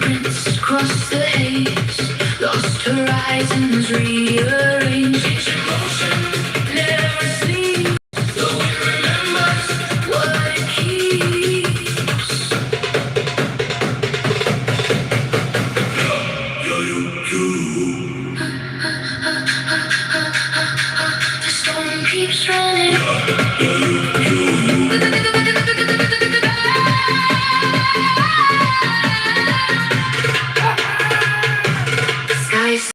footprints cross the haze. Lost horizons rearranged. Changing motion, never sleep. Though it remembers what it keeps. The storm keeps running. Skies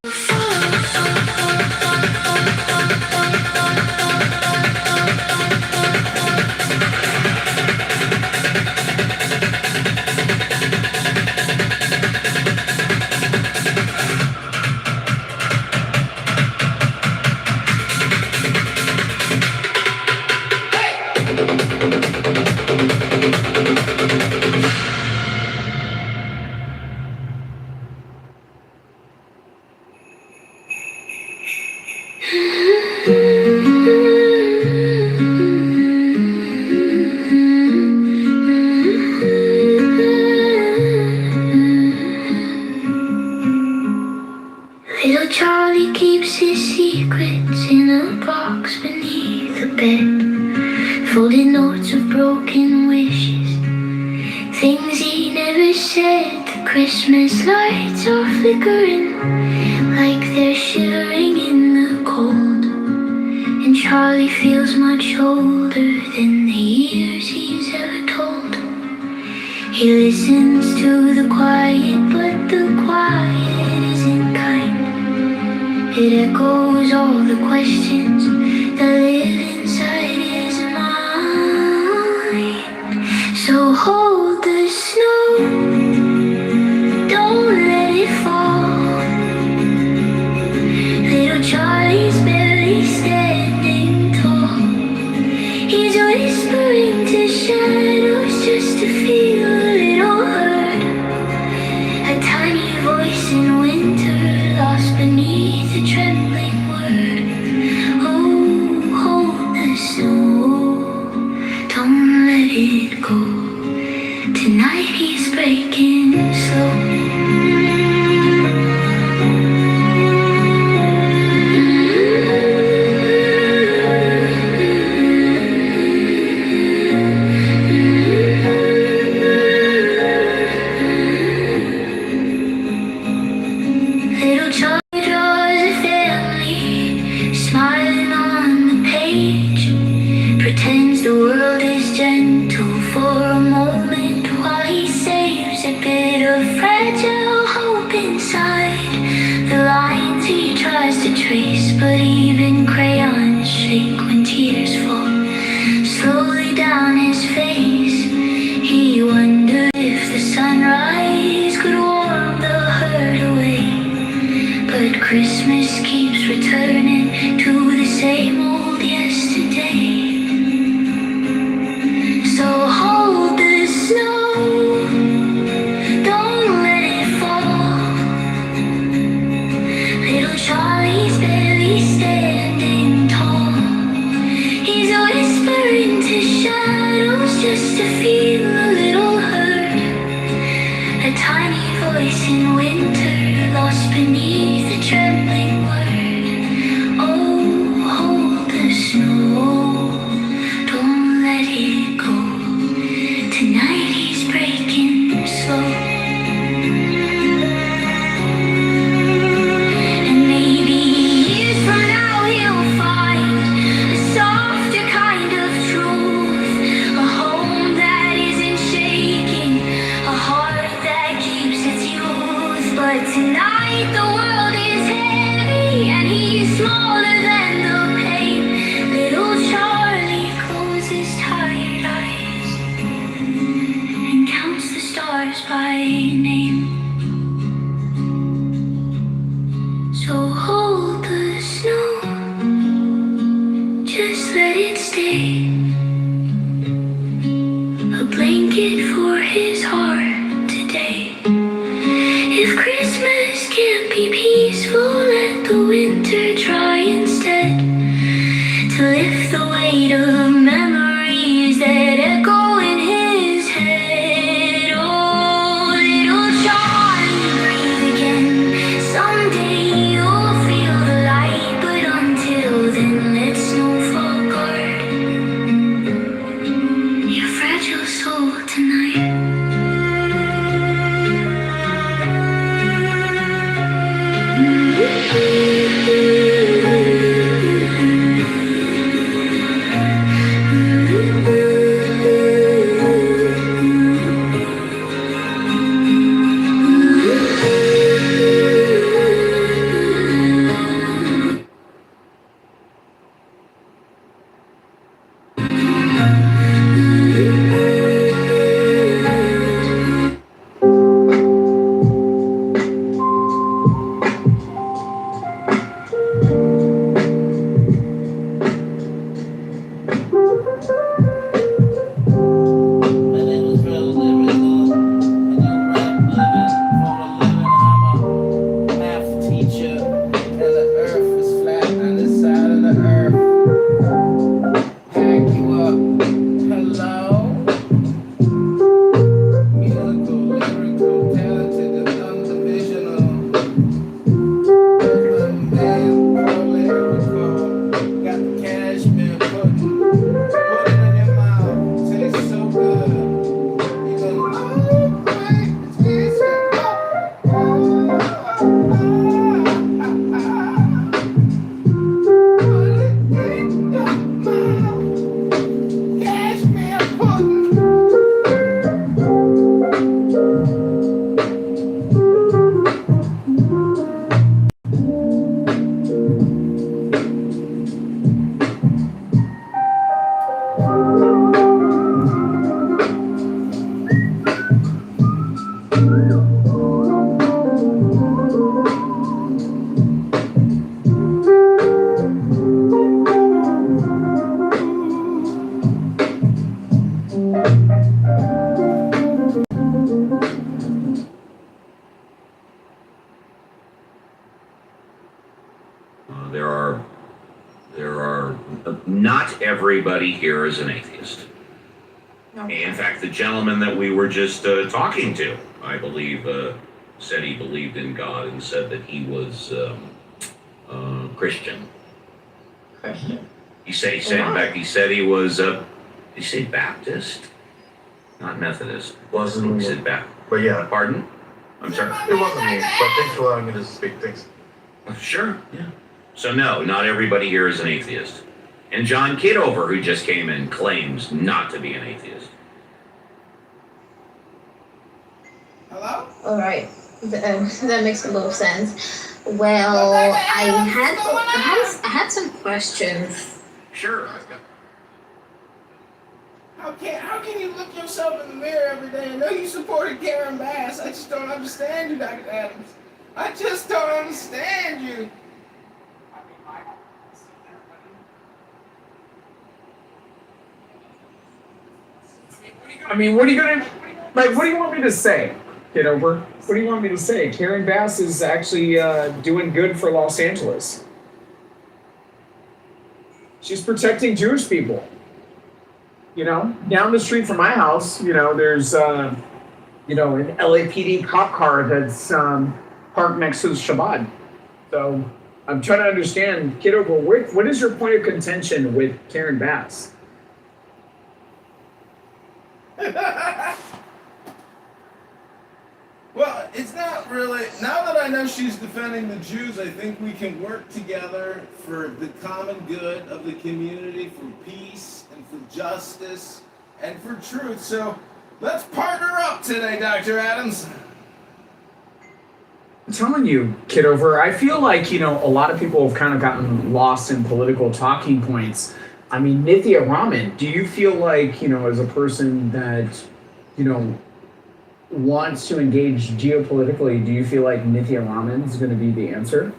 Little Charlie keeps his secrets in a box beneath the bed. Folded notes of broken wishes, things he never said. The Christmas lights are flickering like they're shivering in the cold. And Charlie feels much older than the years he's ever told. He listens to the quiet, but the quiet isn't kind. It echoes all the questions that live inside his mind. So hold the snow, don't let it fall. Little Charlie's barely standing tall. He's whispering to shadows just to feel a little heard. A tiny voice in winter lost beneath a trembling word. Oh, hold the snow, don't let it go. Tonight he's breaking slow. Little Charlie draws a family, smiling on the page. Pretends the world is gentle for a moment while he saves a bit of fragile hope inside the lines he tries to trace. But even crayons shake when tears fall slowly down his face. He wondered if the sunrise could warm the hurt away. But Christmas keeps returning to the same old yesterday. So hold the snow, don't let it fall. Little Charlie's barely standing tall. He's whispering to shadows just to feel a little heard. A tiny voice in winter lost beneath a trembling word. Oh, hold the snow, don't let it go. Tonight he's breaking slow. And maybe years from now he'll find a softer kind of truth. A home that isn't shaking, a heart that keeps its youth. But tonight the world is heavy and he's smaller than the pain. Little Charlie closes tired eyes and counts the stars by name. So hold the snow, just let it stay. A blanket for his heart today. If Christmas can't be peaceful, let the winter try instead to lift the weight of memories that echo in his head. Oh, little Charlie. there are not everybody here is an atheist. Okay. In fact, the gentleman that we were just talking to, I believe, said he believed in God and said that he was Christian. Christian. He said in fact he said he was did he say Baptist? Not Methodist. Wasn't He said Baptist. But yeah, Pardon? I'm sorry. it wasn't me. But thanks for allowing me to speak. Thanks. Sure, yeah. So no, not everybody here is an atheist. And John Kitover, who just came in, claims not to be an atheist. Hello? All right. That makes a lot of sense. Well, I had some questions. Sure. How can you look yourself in the mirror every day? I know you supported Karen Bass. I just don't understand you, Dr. Adams. I just don't understand you. I mean, what are you gonna, like, what do you want me to say, Kitover? What do you want me to say? Karen Bass is actually doing good for Los Angeles. She's protecting Jewish people. You know, down the street from my house, you know, there's, an LAPD cop car that's parked next to the Shabbat. So I'm trying to understand, Kitover, what is your point of contention with Karen Bass? Well, it's not really. Now that I know she's defending the Jews, I think we can work together for the common good of the community, for peace and for justice and for truth. So let's partner up today, Dr. Adams. I'm telling you, Kitover, I feel like, a lot of people have kind of gotten lost in political talking points. I mean, Nithya Raman, do you feel like, as a person that, wants to engage geopolitically, do you feel like Nithya Raman is going to be the answer?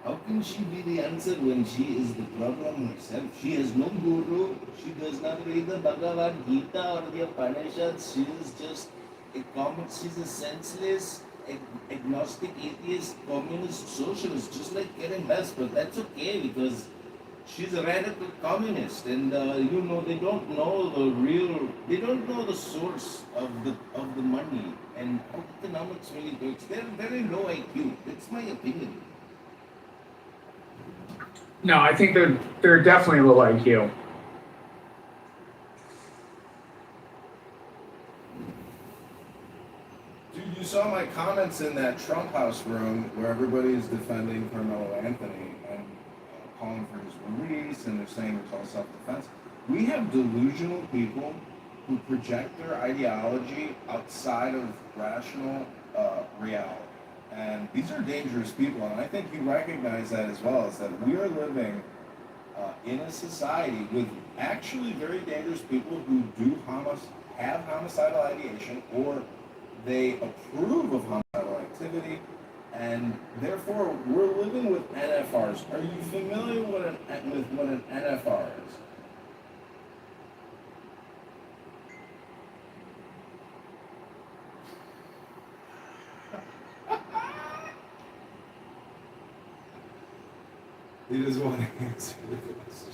How can she be the answer when she is the problem herself? She has no guru. She does not read the Bhagavad Gita or the Upanishads. She is just a she's a senseless, agnostic, atheist, communist, socialist, just like Karen Bass. But that's okay because she's a radical communist, and they don't know they don't know the source of the money and how economics really works. They're very low IQ. That's my opinion. No, I think they're definitely low IQ. Dude, you saw my comments in that Trump House room where everybody is defending Carmelo Anthony and calling for his release, and they're saying it's all self-defense. We have delusional people who project their ideology outside of rational reality. And these are dangerous people, and I think you recognize that as well, is that we are living in a society with actually very dangerous people who have homicidal ideation, or they approve of homicidal activity, and therefore we're living with NFRs. Are you familiar with what an NFR is? He doesn't want to answer the question.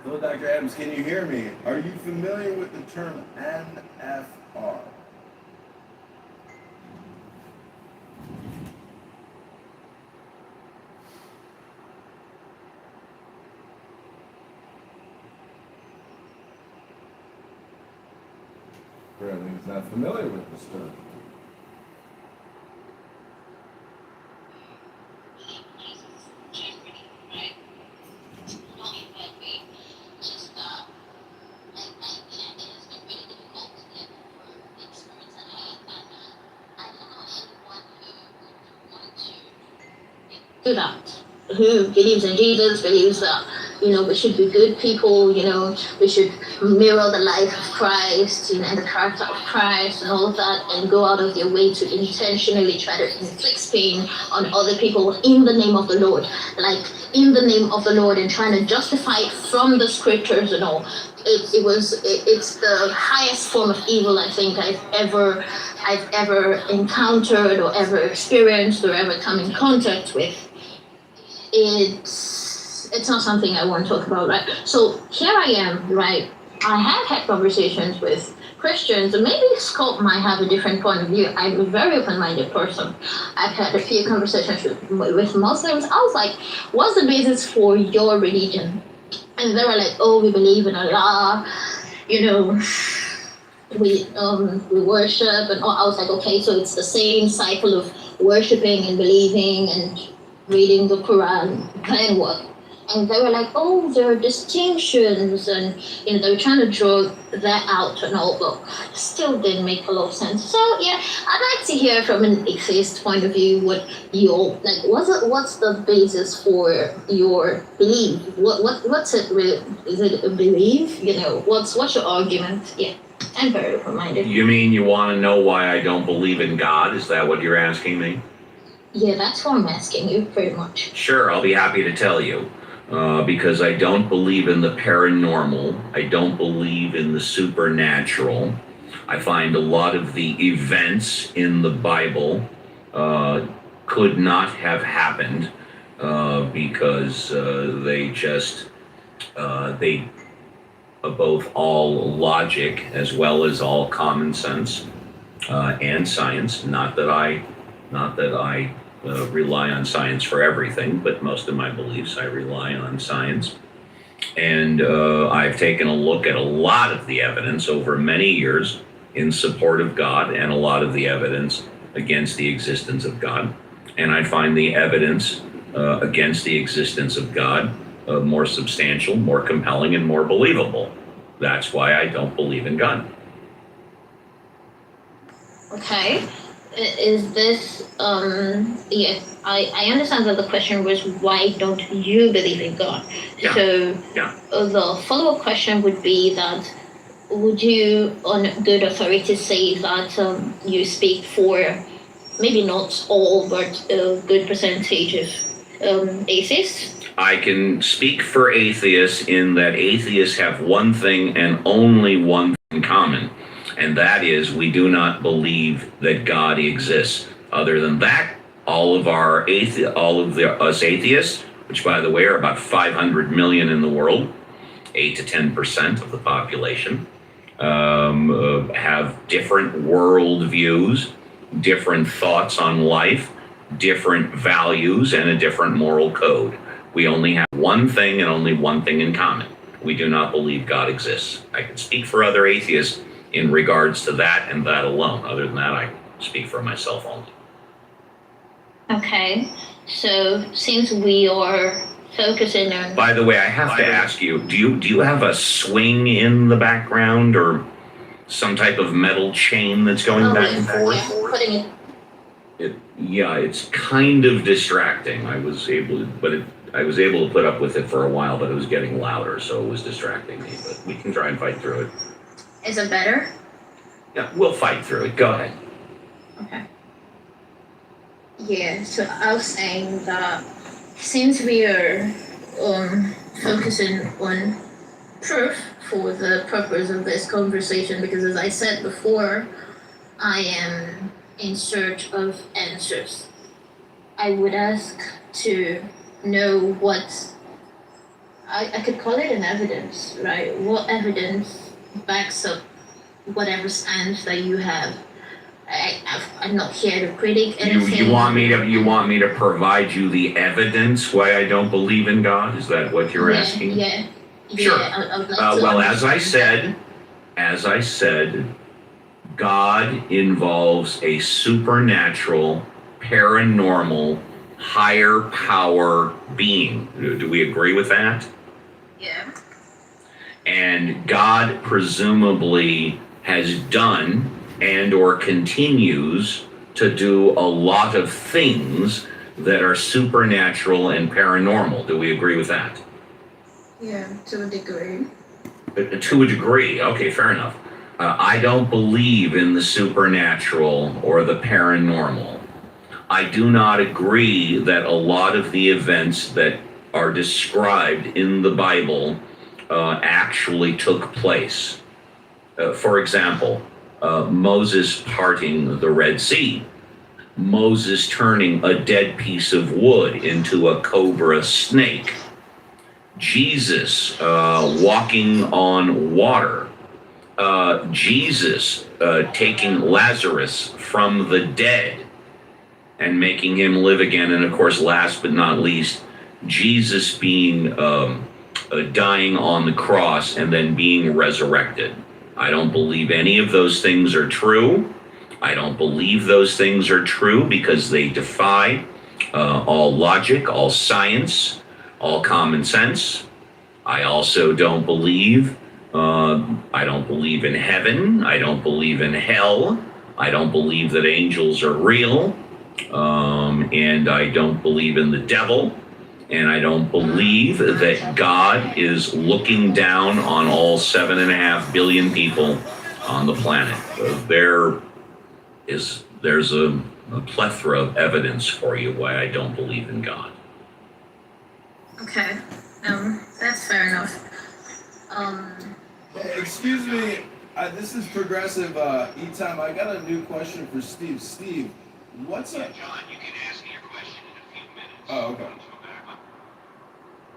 Hello, Dr. Adams, can you hear me? Are you familiar with the term NFR? Apparently he's not familiar with this term. Do that. Who believes in Jesus believes that we should be good people, we should mirror the life of Christ, and the character of Christ and all of that, and go out of their way to intentionally try to inflict pain on other people in the name of the Lord, like in the name of the Lord, and trying to justify it from the scriptures and all. It's the highest form of evil I think I've ever encountered or ever experienced or ever come in contact with. It's not something I want to talk about, right? So here I am, right? I have had conversations with Christians, and maybe Scott might have a different point of view. I'm a very open-minded person. I've had a few conversations with Muslims. I was like, what's the basis for your religion? And they were like, oh, we believe in Allah, we worship, and I was like, okay, so it's the same cycle of worshiping and believing and reading the Quran, then what? And they were like, oh, there are distinctions, and they were trying to draw that out and all, but still didn't make a lot of sense. So yeah, I'd like to hear from an atheist point of view what what's the basis for your belief? What's it really? Is it a belief? What's your argument? Yeah, I'm very open-minded. You mean you want to know why I don't believe in God? Is that what you're asking me? Yeah, that's what I'm asking you, pretty much. Sure, I'll be happy to tell you. Because I don't believe in the paranormal. I don't believe in the supernatural. I find a lot of the events in the Bible could not have happened because they both all logic as well as all common sense and science. Not that I rely on science for everything, but most of my beliefs I rely on science. And I've taken a look at a lot of the evidence over many years in support of God and a lot of the evidence against the existence of God. And I find the evidence against the existence of God more substantial, more compelling, and more believable. That's why I don't believe in God. Okay. Is this I understand that the question was why don't you believe in God? Yeah. So Yeah. The follow-up question would be that would you on good authority say that you speak for maybe not all but a good percentage of atheists? I can speak for atheists in that atheists have one thing and only one thing in common. And that is, we do not believe that God exists. Other than that, all of us atheists, which by the way are about 500 million in the world, 8 to 10% of the population, have different world views, different thoughts on life, different values, and a different moral code. We only have one thing and only one thing in common. We do not believe God exists. I can speak for other atheists in regards to that and that alone. Other than that, I speak for myself only. Okay, so since we are focusing on... By the way, I have to ask you, do you have a swing in the background or some type of metal chain that's going back and forth? Yeah, putting it... It's kind of distracting. I was able to put up with it for a while, but it was getting louder, so it was distracting me. But we can try and fight through it. Is it better? Yeah, we'll fight through it. Go ahead. Okay. Yeah, so I was saying that since we are focusing on proof for the purpose of this conversation, because as I said before, I am in search of answers. I would ask to know what I could call it an evidence, right? What evidence backs up whatever stance that you have. I'm not here to critique anything. You want me to provide you the evidence why I don't believe in God? Is that what you're asking? Yeah. Sure. I would like to Well, as understand. I said, God involves a supernatural, paranormal, higher power being. Do we agree with that? Yeah. And God presumably has done and or continues to do a lot of things that are supernatural and paranormal. Do we agree with that? Yeah, to a degree. To a degree. Okay, fair enough. I don't believe in the supernatural or the paranormal. I do not agree that a lot of the events that are described in the Bible actually took place. For example, Moses parting the Red Sea, Moses turning a dead piece of wood into a cobra snake, Jesus walking on water, Jesus taking Lazarus from the dead and making him live again. And of course, last but not least, Jesus being dying on the cross and then being resurrected. I don't believe any of those things are true. I don't believe those things are true because they defy all logic, all science, all common sense. I also don't believe in heaven. I don't believe in hell. I don't believe that angels are real. And I don't believe in the devil. And I don't believe that God is looking down on all 7.5 billion people on the planet. There's a plethora of evidence for you why I don't believe in God. Okay. That's fair enough. Excuse me, this is Progressive E-Time. I got a new question for Steve. Steve, what's up? John, you can ask me your question in a few minutes. Oh, okay.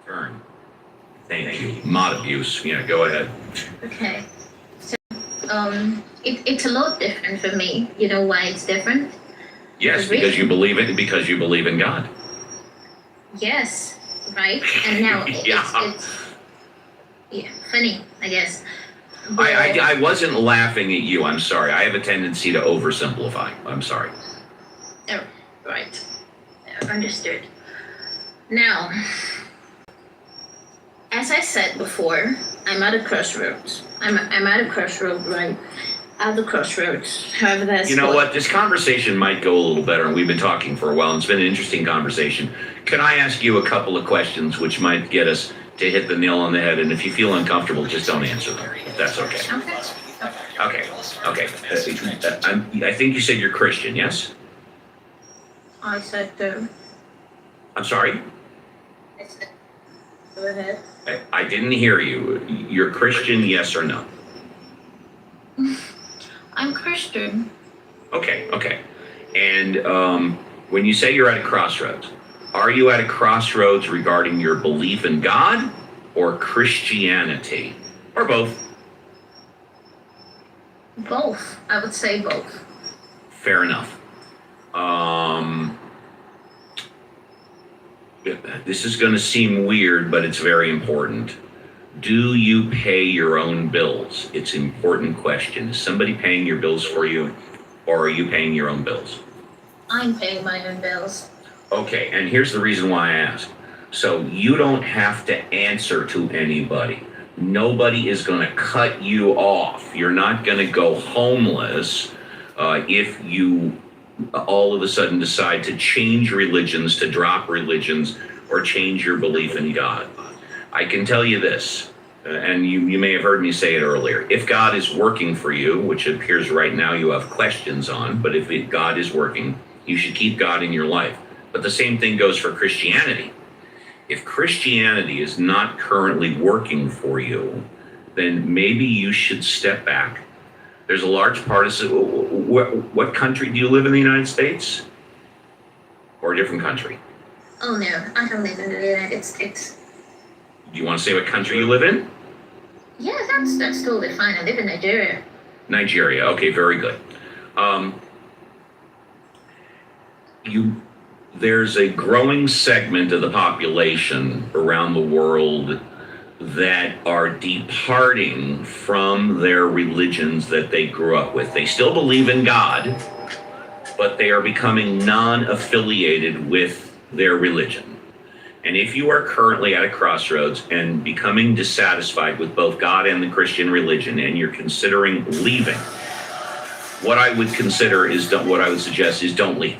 Turn. Thank you. Mod abuse. Yeah, go ahead. Okay. So, it's a lot different for me. You know why it's different? Yes, because you believe it, because you believe in God. Yes, right? And now Yeah. it's funny, I guess. I wasn't laughing at you. I'm sorry. I have a tendency to oversimplify. I'm sorry. Oh, right. Understood. Now, as I said before, I'm at a crossroads. I'm at a crossroad, right? At the crossroads. However that's You know what? This conversation might go a little better, and we've been talking for a while, and it's been an interesting conversation. Can I ask you a couple of questions which might get us to hit the nail on the head? And if you feel uncomfortable, just don't answer them, if that's okay. Okay. I think you said you're Christian, yes? I said I'm sorry? I said go ahead. I didn't hear you. You're Christian, yes or no? I'm Christian. Okay. And when you say you're at a crossroads, are you at a crossroads regarding your belief in God or Christianity? Or both? Both. I would say both. Fair enough. This is going to seem weird, but it's very important. Do you pay your own bills? It's an important question. Is somebody paying your bills for you, or are you paying your own bills? I'm paying my own bills. Okay, and here's the reason why I ask. So you don't have to answer to anybody. Nobody is going to cut you off. You're not going to go homeless if you all of a sudden decide to change religions, to drop religions, or change your belief in God. I can tell you this, and you may have heard me say it earlier. If God is working for you, which it appears right now you have questions on, but if God is working, you should keep God in your life. But the same thing goes for Christianity. If Christianity is not currently working for you, then maybe you should step back. There's a large part of what country do you live in? The United States or a different country? Oh no, I don't live in the United States. Do you want to say what country you live in? Yeah, that's totally fine. I live in Nigeria. Nigeria. Okay, very good. There's a growing segment of the population around the world that are departing from their religions that they grew up with. They still believe in God, but they are becoming non-affiliated with their religion. And if you are currently at a crossroads and becoming dissatisfied with both God and the Christian religion, and you're considering leaving, what I would suggest is don't leave.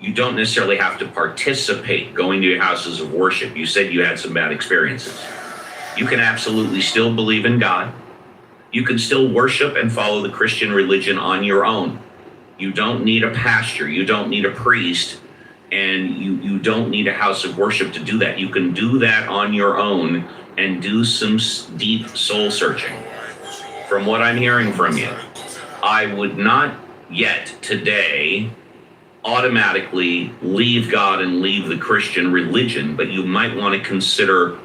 You don't necessarily have to participate going to your houses of worship. You said you had some bad experiences. You can absolutely still believe in God. You can still worship and follow the Christian religion on your own. You don't need a pastor. You don't need a priest. And you don't need a house of worship to do that. You can do that on your own and do some deep soul searching. From what I'm hearing from you, I would not yet today automatically leave God and leave the Christian religion, but you might want to consider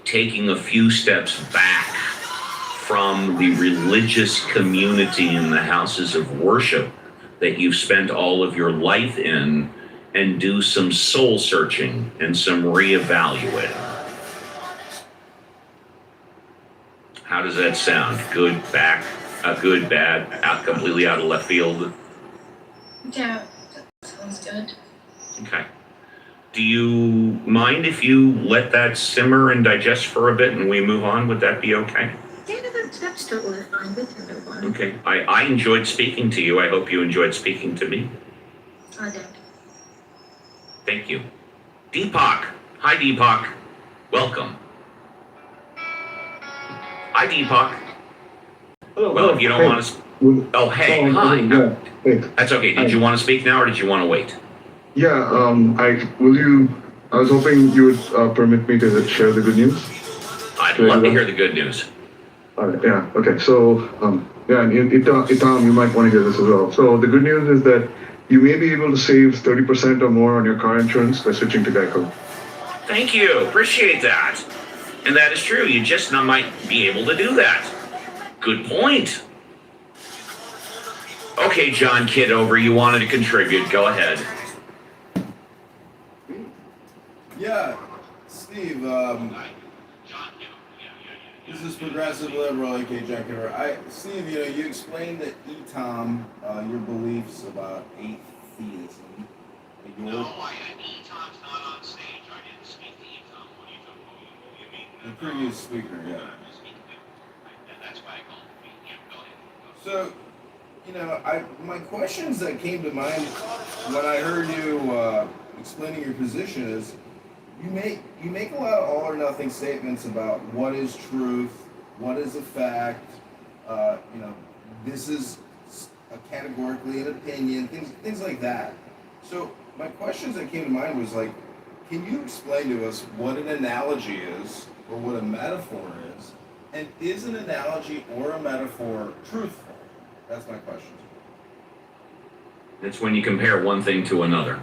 taking a few steps back from the religious community in the houses of worship that you've spent all of your life in, and do some soul searching and some reevaluating. How does that sound? Good, good, bad, out completely out of left field? Yeah, that sounds good. Okay. Do you mind if you let that simmer and digest for a bit and we move on? Would that be okay? Yeah, that's totally fine. We can move on. Okay. I enjoyed speaking to you. I hope you enjoyed speaking to me. I did. Thank you. Deepak. Hi, Deepak. Welcome. Hi, Deepak. Hello. Well, if you don't want to... Oh, hey, hi. Yeah, hey. That's okay. Did you want to speak now or did you want to wait? Yeah, I was hoping you would permit me to share the good news. I'd love to hear the good news. All right, yeah, okay. So, yeah, and Itam, you might want to hear this as well. So the good news is that you may be able to save 30% or more on your car insurance by switching to Geico. Thank you. Appreciate that. And that is true. You just not might be able to do that. Good point. Okay, John Kitover, you wanted to contribute. Go ahead. Yeah, Steve, this is Progressive Liberal, aka Jack Kitover. Steve, you explained that ETOM, your beliefs about atheism. No, Etom's not on stage. I didn't speak to Etom. What do you mean? The previous speaker, yeah. That's why I called him. Yeah, go ahead. So, my questions that came to mind when I heard you explaining your position is, you make a lot of all or nothing statements about what is truth, what is a fact. This is categorically an opinion, things like that. So my questions that came to mind was like, can you explain to us what an analogy is, or what a metaphor is, and is an analogy or a metaphor truthful? That's my question. It's when you compare one thing to another.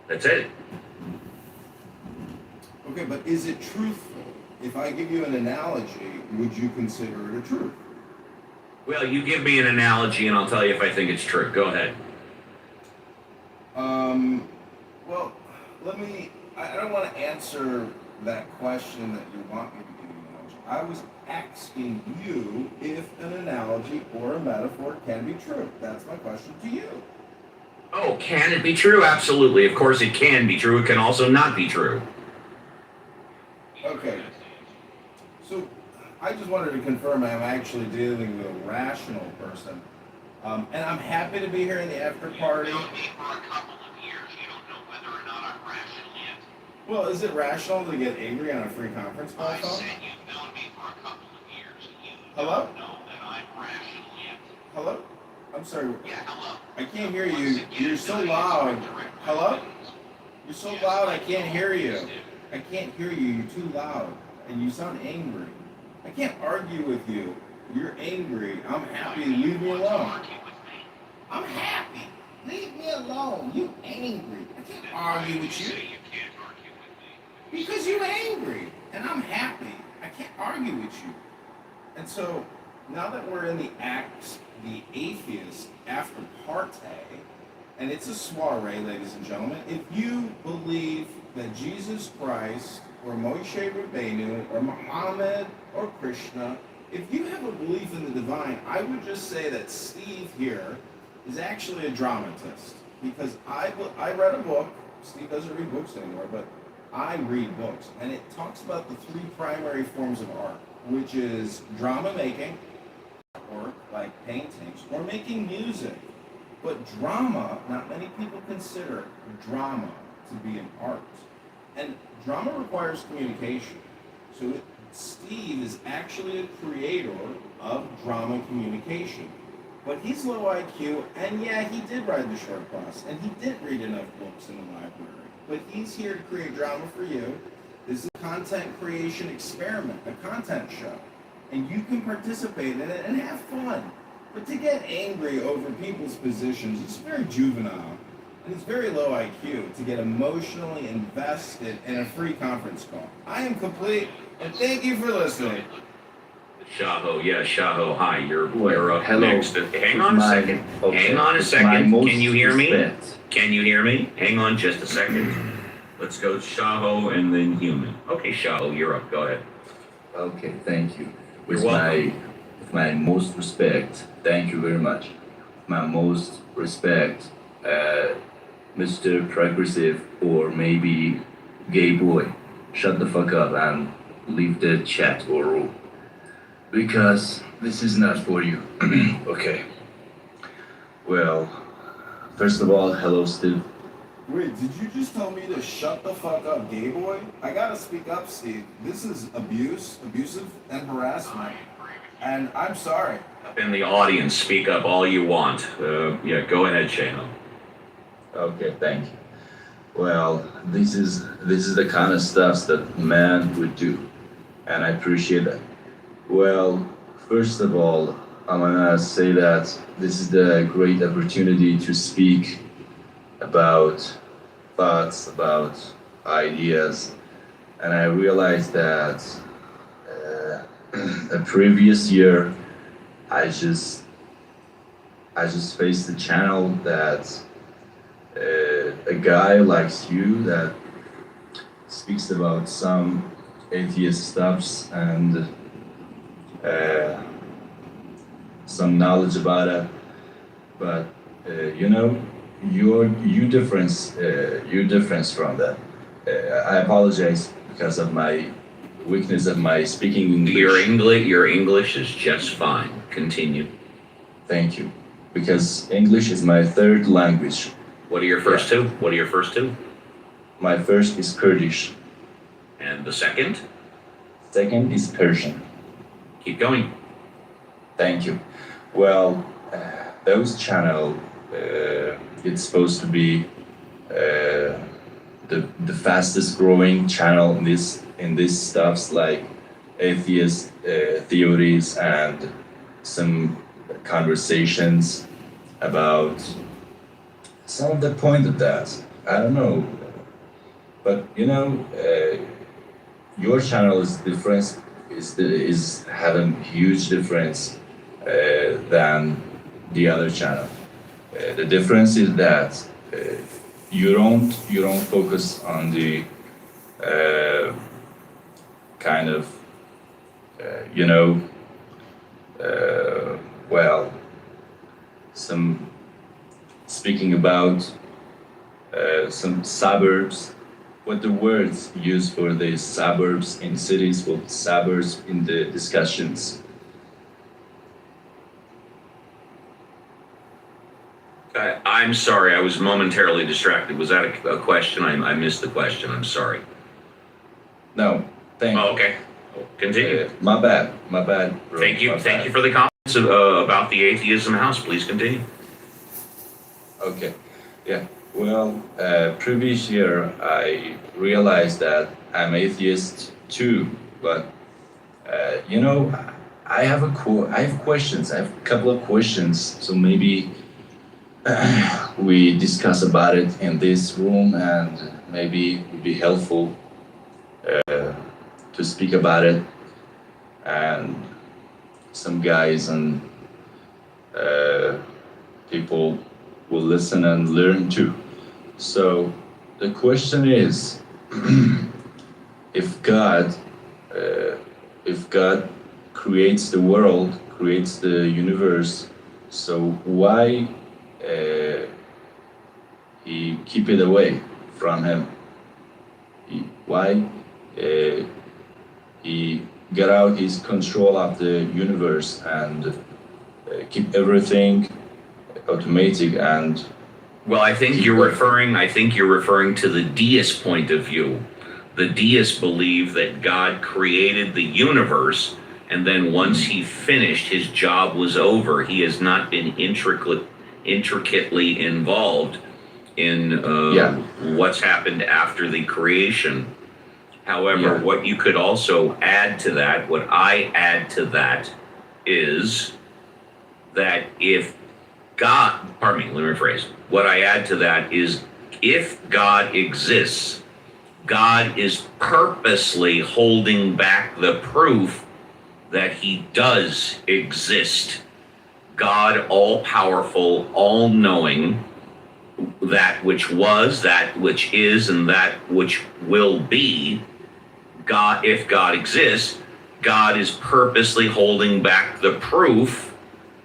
That's it. Okay, but is it truthful? If I give you an analogy, would you consider it a truth? Well, you give me an analogy and I'll tell you if I think it's true. Go ahead. Well, I don't want to answer that question that you want me to give you an analogy. I was asking you if an analogy or a metaphor can be true. That's my question to you. Oh, can it be true? Absolutely. Of course it can be true. It can also not be true. Okay. So I just wanted to confirm I'm actually dealing with a rational person. And I'm happy to be here in the after party. You've known me for a couple of years. You don't know whether or not I'm rational yet. Well, is it rational to get angry on a free conference call I phone? said you've known me for a couple of years. You Hello? don't know that I'm rational yet. Hello? I'm sorry. Yeah, hello. I can't hear you. You're so loud. Hello? You're so loud I can't hear you. I can't hear you. You're too loud. And you sound angry. I can't argue with you. You're angry. I'm happy. Leave me alone. I'm happy. Leave me alone. You angry. I can't argue with you. Because you're angry. And I'm happy. I can't argue with you. And so, now that we're in the atheist after party, and it's a soiree, ladies and gentlemen, if you believe that Jesus Christ, or Moshe Rabbeinu, or Muhammad, or Krishna, if you have a belief in the divine, I would just say that Steve here is actually a dramatist. Because I read a book, Steve doesn't read books anymore, but I read books, and it talks about the three primary forms of art, which is drama making, or like paintings, or making music. But drama, not many people consider drama to be an art. And drama requires communication. So Steve is actually a creator of drama communication. But he's low IQ, and yeah, he did ride the short bus, and he didn't read enough books in the library. But he's here to create drama for you. This is a content creation experiment, a content show. And you can participate in it and have fun. But to get angry over people's positions is very juvenile. And it's very low IQ to get emotionally invested in a free conference call. I am complete, and thank you for listening. Shaho, yeah, Shaho, hi, you're up hello. next. Hang on a second. Okay. Hang on a It's second. my most Can you hear me? respect. Can you hear me? Hang on just a second. Let's go Shaho and then human. Okay, Shaho, you're up. Go ahead. Okay, thank you. You're welcome. With my most respect, thank you very much. My most respect, Mr. Progressive or maybe gay boy, shut the fuck up and leave the chat or room. Because this is not for you. Okay. Well, first of all, hello, Steve. Wait, did you just tell me to shut the fuck up, gay boy? I gotta speak up, Steve. This is abusive and harassment. And I'm sorry. Up in the audience, speak up all you want. Yeah, go ahead, Shaho. Okay, thank you. Well, this is the kind of stuff that man would do, and I appreciate that. Well, first of all, I'm gonna say that this is the great opportunity to speak about thoughts, about ideas, and I realized that the previous year, I just faced a channel that a guy like you that speaks about some atheist stuffs and some knowledge about it, but you know, you difference from that. I apologize because of my weakness of my speaking English. Your English is just fine. Continue. Thank you, because English is my third language. What are your first two? What are your first two? My first is Kurdish. And the second? Second is Persian. Keep going. Thank you. Well, those channel, it's supposed to be the fastest growing channel in this stuffs like atheist theories and some conversations about some of the point of that. I don't know, but you know, your channel is different. Is having huge difference than the other channel. The difference is that you don't focus on the kind of you know well, some speaking about some suburbs, what the words used for the suburbs in cities, what suburbs in the discussions. I'm sorry, I was momentarily distracted. Was that a question? I missed the question. I'm sorry. No, thank you. Oh, okay. Continue. My bad, bro. Thank you. My Thank bad. you for the comments about the atheism house. Please continue. Okay, yeah. Well, previous year I realized that I'm atheist too, but you know, I have questions. I have a couple of questions, so maybe we discuss about it in this room, and maybe it would be helpful to speak about it, and some guys and people will listen and learn too. So the question is, if God creates the world, creates the universe, so why he keep it away from him? Why he get out his control of the universe and keep everything automatic and Well, I think you're referring to the deist point of view. The deists believe that God created the universe, and then once he finished, his job was over. He has not been intricately involved in what's happened after the creation. However, what you could also add to that, what I add to that, is that if God, let me rephrase. What I add to that is if God exists, God is purposely holding back the proof that he does exist. God, all powerful, all knowing, that which was, that which is, and that which will be. God, if God exists, God is purposely holding back the proof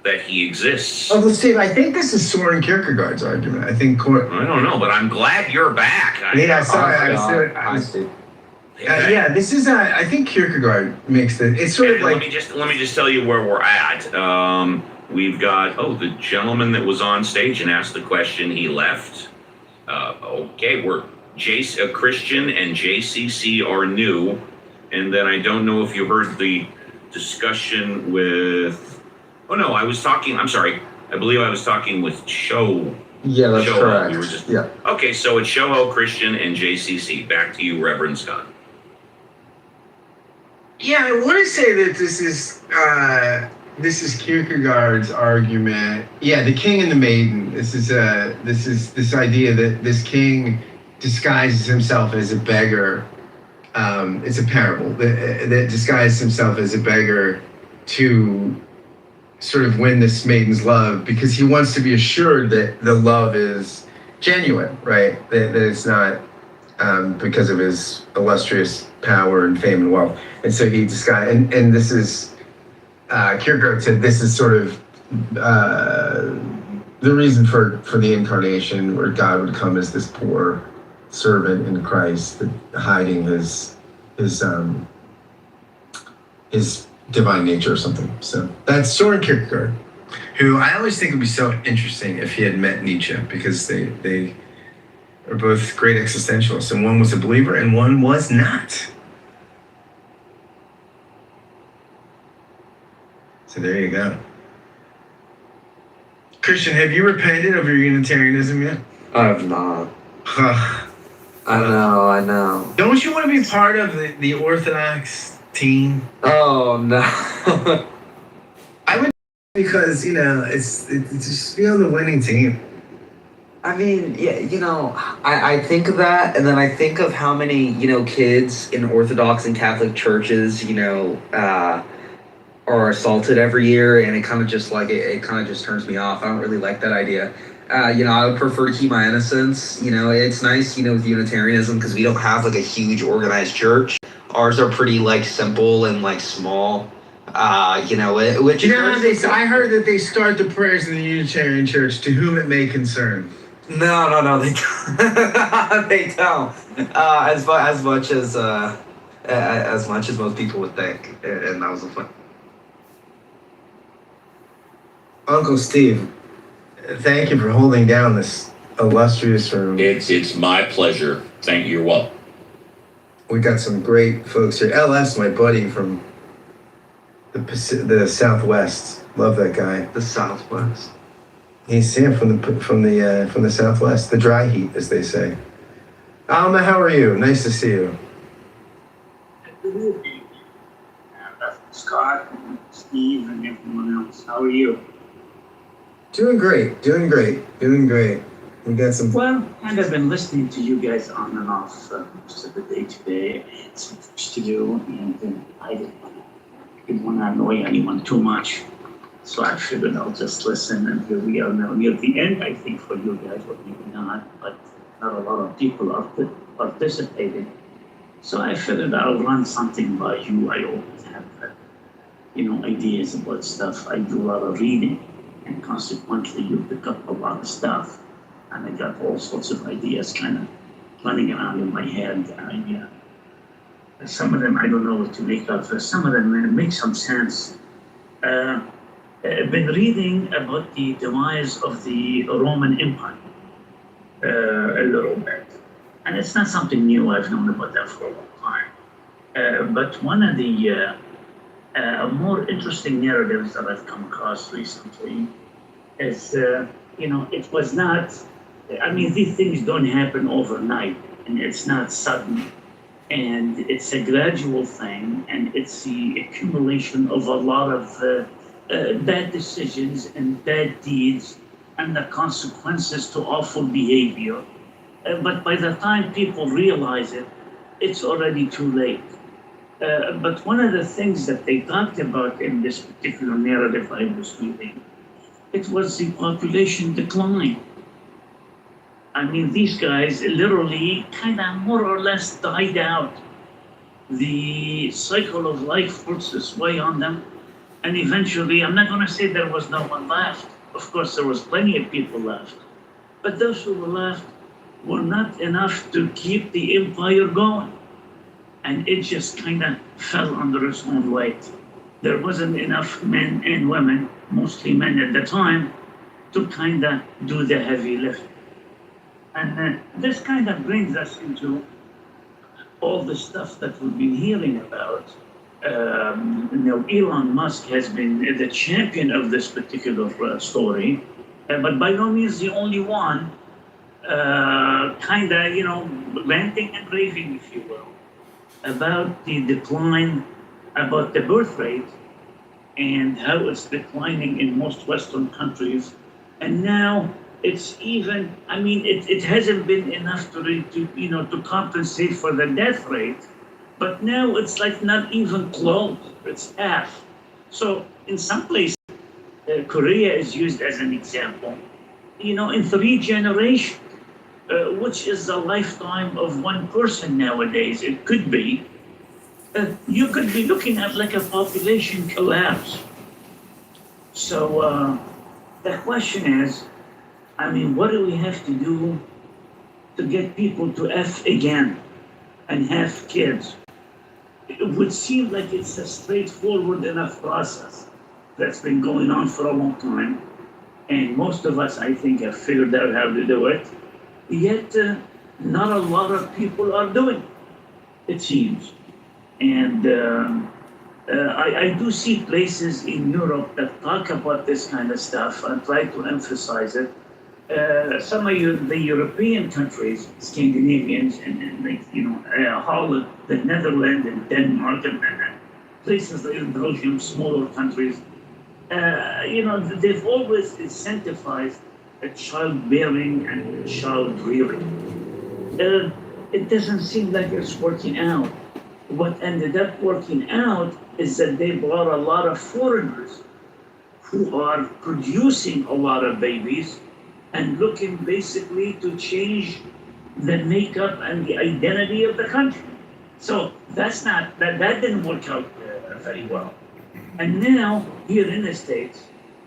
that he exists. Oh, Steve, I think this is Soren Kierkegaard's argument. I don't know, but I'm glad you're back. This is. I think Kierkegaard makes it. It's sort of like. Let me just tell you where we're at. We've got the gentleman that was on stage and asked the question. He left. Okay, we're Christian and JCC are new, and then I don't know if you heard the discussion with. Oh no, I was talking. I'm sorry. I believe I was talking with Show. Yeah, that's correct. We were just okay. So it's Shoho, Christian, and JCC. Back to you, Reverend Scott. Yeah, I want to say that this is Kierkegaard's argument. Yeah, the king and the maiden. This is this idea that this king disguises himself as a beggar. It's a parable that disguises himself as a beggar to sort of win this maiden's love because he wants to be assured that the love is genuine, right? That it's not because of his illustrious power and fame and wealth. And so he disguised, and this is, Kierkegaard said this is sort of the reason for the incarnation, where God would come as this poor servant in Christ, hiding his divine nature or something. So that's Soren Kierkegaard, who I always think would be so interesting if he had met Nietzsche, because they are both great existentialists, and one was a believer and one was not. So there you go. Christian, have you repented of your Unitarianism yet? I have not. I know. Don't you want to be part of the Orthodox team? Oh no. I would, because it's just be on the winning team. I mean, yeah, I think of that, and then I think of how many kids in Orthodox and Catholic churches are assaulted every year, and it kind of just it kind of just turns me off. I don't really like that idea. I would prefer to keep my innocence. It's nice, with Unitarianism, because we don't have a huge organized church. Ours are pretty simple and small. Which I heard that they start the prayers in the Unitarian Church, to whom it may concern. No, they don't. They don't. As much as most people would think, and that was the point. Uncle Steve, thank you for holding down this illustrious room. It's my pleasure. Thank you. You're welcome. We got some great folks here. LS, my buddy from the Southwest. Love that guy. The Southwest. He's from the Southwest, the dry heat, as they say. Alma, how are you? Nice to see you. Good evening, Scott, Steve, and everyone else. How are you? Doing great. We got some. Well, kind of been listening to you guys on and off most of the day today. I had some things to do, and I didn't want to annoy anyone too much. So I figured I'll just listen, and here we are now near the end, I think, for you guys, or maybe not, but not a lot of people are participating. So I figured I'll run something by you. I always have, ideas about stuff. I do a lot of reading, and consequently, you pick up a lot of stuff. And I got all sorts of ideas kind of running around in my head. Some of them I don't know what to make of. Some of them make some sense. I've been reading about the demise of the Roman Empire. a little bit. And it's not something new. I've known about that for a long time. But one of the more interesting narratives that I've come across recently is, it was not, I mean, these things don't happen overnight and it's not sudden. And it's a gradual thing, and it's the accumulation of a lot of bad decisions and bad deeds and the consequences to awful behavior. But by the time people realize it, it's already too late. But one of the things that they talked about in this particular narrative I was reading, it was the population decline. I mean, these guys literally kind of more or less died out. The cycle of life works its way on them. And eventually, I'm not going to say there was no one left. Of course, there was plenty of people left. But those who were left were not enough to keep the empire going. And it just kind of fell under its own weight. There wasn't enough men and women, mostly men at the time, to kind of do the heavy lifting. And this kind of brings us into all the stuff that we've been hearing about. Elon Musk has been the champion of this particular story, but by no means the only one. Ranting and raving, if you will, about the decline, about the birth rate, and how it's declining in most Western countries, and now. It's even, I mean, it hasn't been enough to compensate for the death rate, but now it's like not even close, it's half. So in some places, Korea is used as an example, in 3 generations, which is a lifetime of one person nowadays, it could be, you could be looking at like a population collapse. So the question is, I mean, what do we have to do to get people to F again and have kids? It would seem like it's a straightforward enough process that's been going on for a long time. And most of us, I think, have figured out how to do it. Yet, not a lot of people are doing it seems. And I do see places in Europe that talk about this kind of stuff and try to emphasize it. Some of the European countries, Scandinavians, and Holland, the Netherlands, and Denmark, and places like Belgium, smaller countries, they've always incentivized childbearing and child rearing. It doesn't seem like it's working out. What ended up working out is that they brought a lot of foreigners who are producing a lot of babies and looking basically to change the makeup and the identity of the country. So that didn't work out very well. And now here in the States,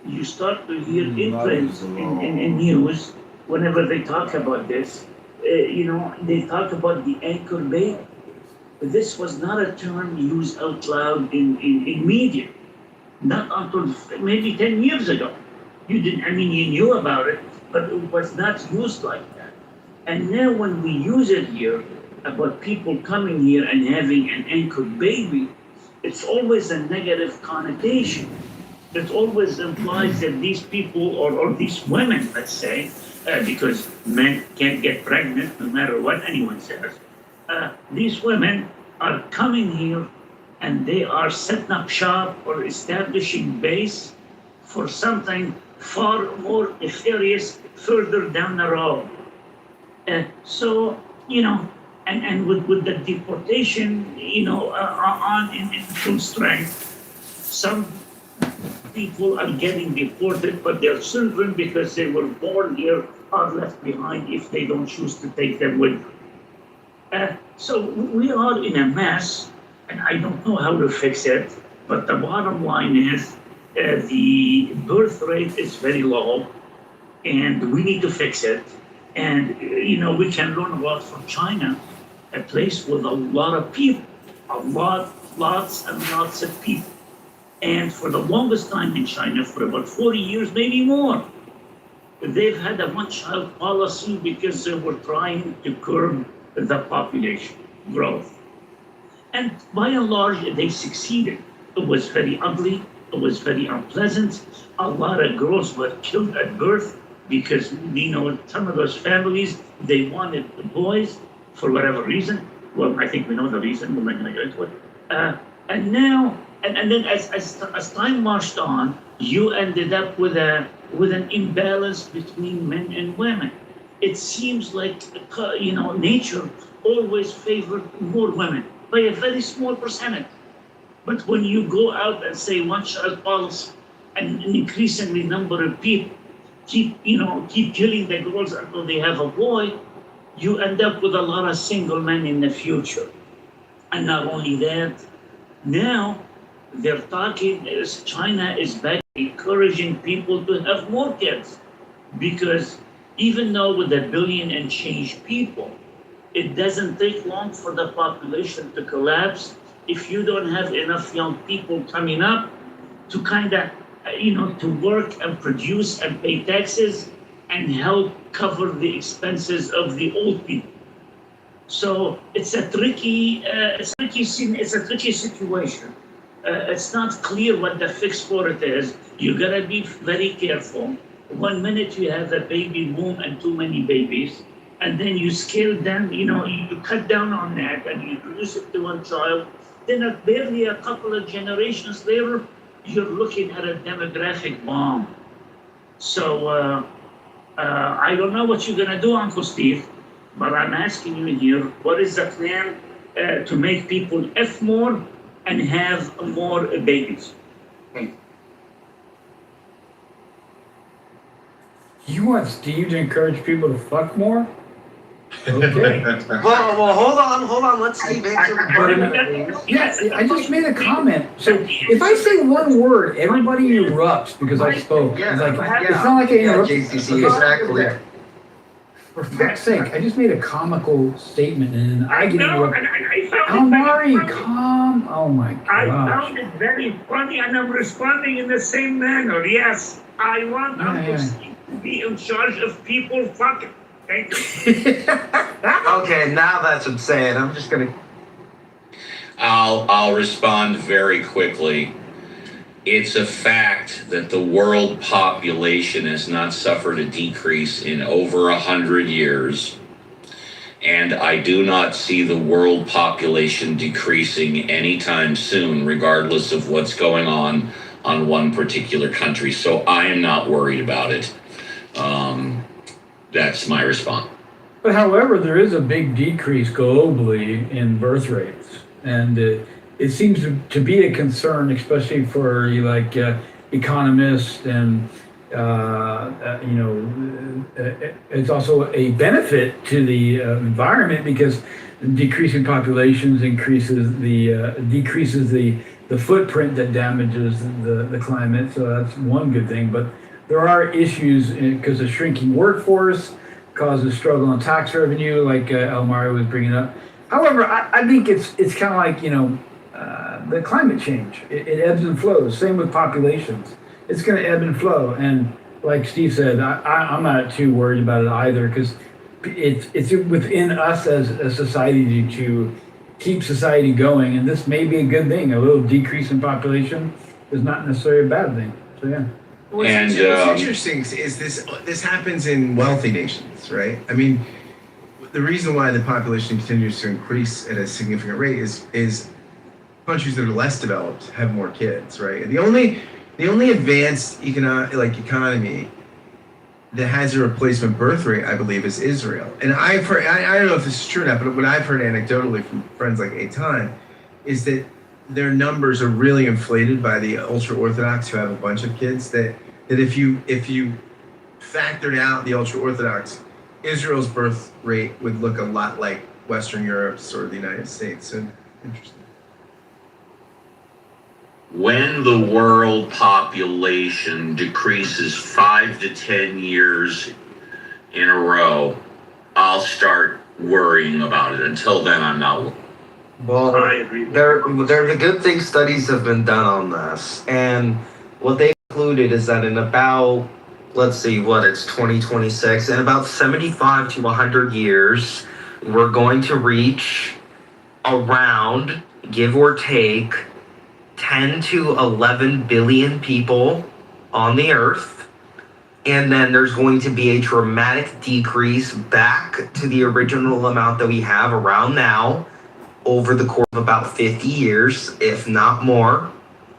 you start to hear in print, in news, whenever they talk about this, they talk about the anchor baby. This was not a term used out loud in media, not until maybe 10 years ago. You knew about it, but it was not used like that. And now when we use it here, about people coming here and having an anchored baby, it's always a negative connotation. It always implies that these people, or these women, let's say, because men can't get pregnant no matter what anyone says, these women are coming here and they are setting up shop or establishing base for something far more nefarious further down the road. And with the deportation, on in full strength, some people are getting deported, but their children, because they were born here, are left behind if they don't choose to take them with them. So we are in a mess, and I don't know how to fix it, but the bottom line is the birth rate is very low, and we need to fix it. And, we can learn a lot from China, a place with a lot of people, lots and lots of people. And for the longest time in China, for about 40 years, maybe more, they've had a one-child policy because they were trying to curb the population growth. And by and large, they succeeded. It was very ugly. It was very unpleasant. A lot of girls were killed at birth because, some of those families, they wanted the boys for whatever reason. Well, I think we know the reason. We're not going to get into it. And now, and then as time marched on, you ended up with an imbalance between men and women. It seems like, nature always favored more women by a very small percentage. But when you go out and say one-child policy and an increasingly number of people keep killing the girls until they have a boy, you end up with a lot of single men in the future. And not only that, now they're talking, China is back encouraging people to have more kids. Because even though with 1 billion and change people, it doesn't take long for the population to collapse if you don't have enough young people coming up to to work and produce and pay taxes and help cover the expenses of the old people. So it's a tricky situation. It's not clear what the fix for it is. You gotta be very careful. One minute you have a baby boom and too many babies, and then you scale down, you cut down on that and you reduce it to one child. Then barely a couple of generations later, you're looking at a demographic bomb. So I don't know what you're gonna do, Uncle Steve, but I'm asking you here, what is the plan to make people F more and have more babies? You want Steve to encourage people to fuck more? Okay. Well, hold on. Let's Steve answer the question. Yes, I just made a comment. So if I say one word, everybody erupts because I spoke. Yeah, It's like, yeah. it's not like I interrupted. JCC, exactly. For fuck's sake, I just made a comical statement and I get No, interrupted. and I found Almari, it very funny. calm. Oh my I gosh. found it very funny, and I'm responding in the same manner. Yes, I want Uncle Steve to be in charge of people fucking. Thank you. Okay, now that's insane. I'm just gonna. I'll respond very quickly. It's a fact that the world population has not suffered a decrease in over 100 years. And I do not see the world population decreasing anytime soon, regardless of what's going on one particular country. So I am not worried about it. That's my response. But however, there is a big decrease globally in birth rates. And it seems to be a concern, especially for economists and it's also a benefit to the environment because decreasing populations decreases the footprint that damages the climate. So that's one good thing. But there are issues because the shrinking workforce causes struggle on tax revenue, like Almari was bringing up. However, I think it's kind of like the climate change. It ebbs and flows. Same with populations. It's going to ebb and flow. And like Steve said, I'm not too worried about it either because it's within us as a society to keep society going. And this may be a good thing. A little decrease in population is not necessarily a bad thing. So yeah. What's interesting is this happens in wealthy nations, right? I mean, the reason why the population continues to increase at a significant rate is countries that are less developed have more kids, right? And the only advanced economy that has a replacement birth rate, I believe, is Israel. And I've heard, I don't know if this is true or not, but what I've heard anecdotally from friends like Eitan is that their numbers are really inflated by the ultra-Orthodox who have a bunch of kids, that if you factored out the ultra-Orthodox, Israel's birth rate would look a lot like Western Europe's or the United States. So interesting. When the world population decreases 5 to 10 years in a row, I'll start worrying about it. Until then, I'm not. Well, there the good thing studies have been done on this, and what they concluded is that in about let's see, what, it's 2026. In about 75 to 100 years, we're going to reach around, give or take, 10 to 11 billion people on the earth. And then there's going to be a dramatic decrease back to the original amount that we have around now over the course of about 50 years, if not more.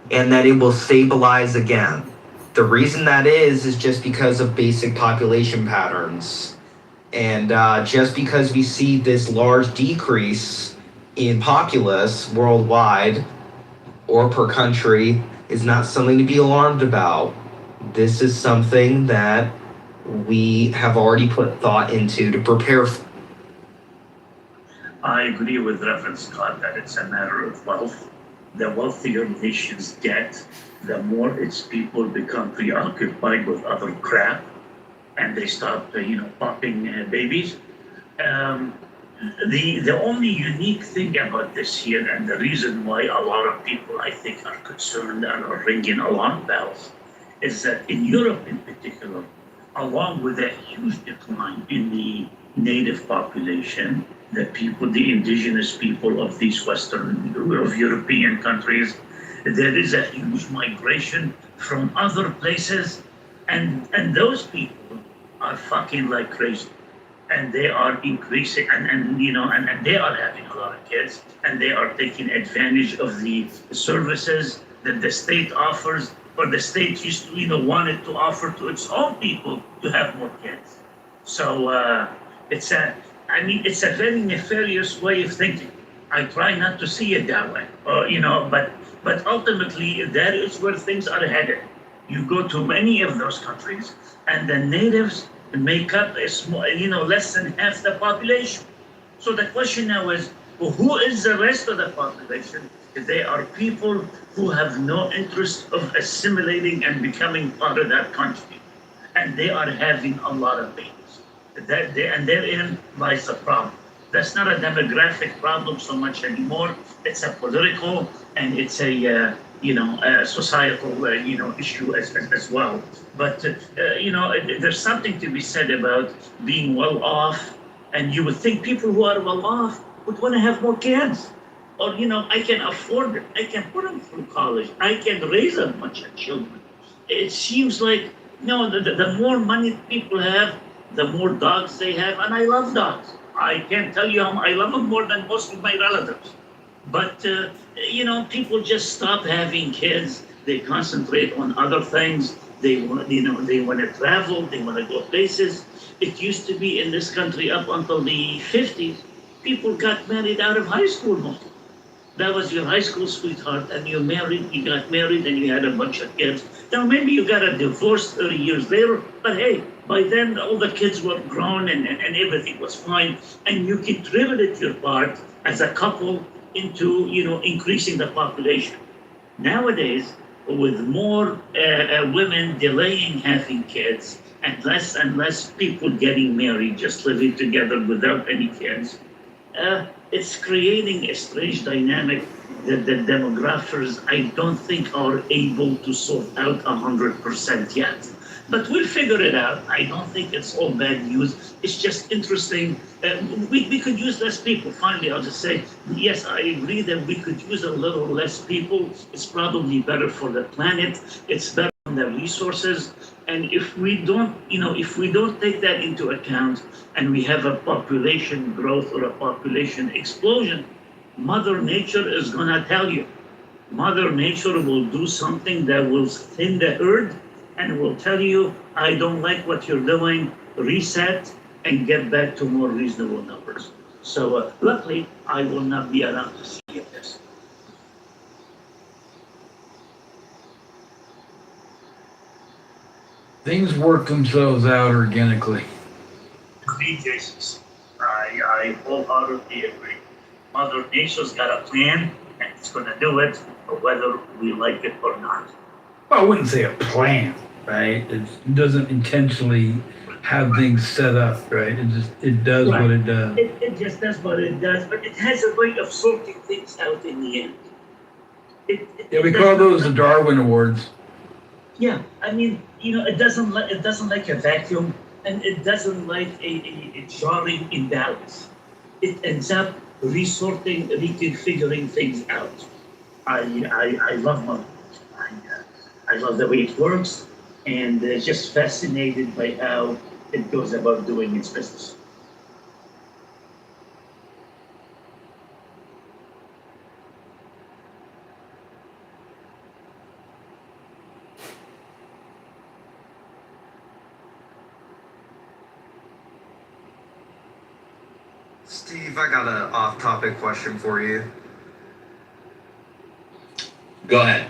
And then it will stabilize again. The reason that is just because of basic population patterns. And just because we see this large decrease in populace worldwide or per country is not something to be alarmed about. This is something that we have already put thought into to prepare for. I agree with Reverend Scott that it's a matter of wealth. The wealthier nations get, the more its people become preoccupied with other crap, and they start, popping babies. The only unique thing about this here, and the reason why a lot of people, I think, are concerned and are ringing alarm bells, is that in Europe in particular, along with a huge decline in the native population, the indigenous people of these of European countries, there is a huge migration from other places, and those people are fucking like crazy. And they are increasing, and they are having a lot of kids, and they are taking advantage of the services that the state offers, or the state used to, wanted to offer to its own people to have more kids. So it's a very nefarious way of thinking. I try not to see it that way, but ultimately that is where things are headed. You go to many of those countries, and the natives make up a small, less than half the population. So the question now is, well, who is the rest of the population? They are people who have no interest of assimilating and becoming part of that country, and they are having a lot of babies. And therein lies the problem. That's not a demographic problem so much anymore. It's a political, and it's a societal issue as well. But there's something to be said about being well off, and you would think people who are well off would want to have more kids. Or I can afford it. I can put them through college. I can raise a bunch of children. It seems like the more money people have, the more dogs they have, and I love dogs. I can't tell you I love them more than most of my relatives. But people just stop having kids. They concentrate on other things. They want to travel. They want to go places. It used to be in this country up until the 50s, people got married out of high school mostly. That was your high school sweetheart, and you got married, and you had a bunch of kids. Now maybe you got a divorce 30 years later, but hey, by then all the kids were grown and everything was fine, and you contributed your part as a couple into increasing the population. Nowadays, with more women delaying having kids and less people getting married, just living together without any kids, it's creating a strange dynamic that the demographers, I don't think, are able to sort out 100% yet. But we'll figure it out. I don't think it's all bad news. It's just interesting. We could use less people. Finally, I'll just say, yes, I agree that we could use a little less people. It's probably better for the planet. It's better for the resources. And if we don't take that into account, and we have a population growth or a population explosion, Mother Nature is gonna tell you. Mother Nature will do something that will thin the herd and will tell you, I don't like what you're doing, reset and get back to more reasonable numbers. So luckily, I will not be around to see this. Things work themselves out organically. Agree, Jesus. I wholeheartedly agree. Mother Nature's got a plan, and it's going to do it, whether we like it or not. Well, I wouldn't say a plan, right? It doesn't intentionally have things set up, right? It does Right. what it does. It just does what it does, but it has a way of sorting things out in the end. Yeah, we call those the Darwin Awards. Yeah, I mean, it doesn't like a vacuum, and it doesn't like a jarring imbalance. It ends up reconfiguring things out. I love money. I love the way it works, and just fascinated by how it goes about doing its business. Steve, I got an off-topic question for you. Go ahead.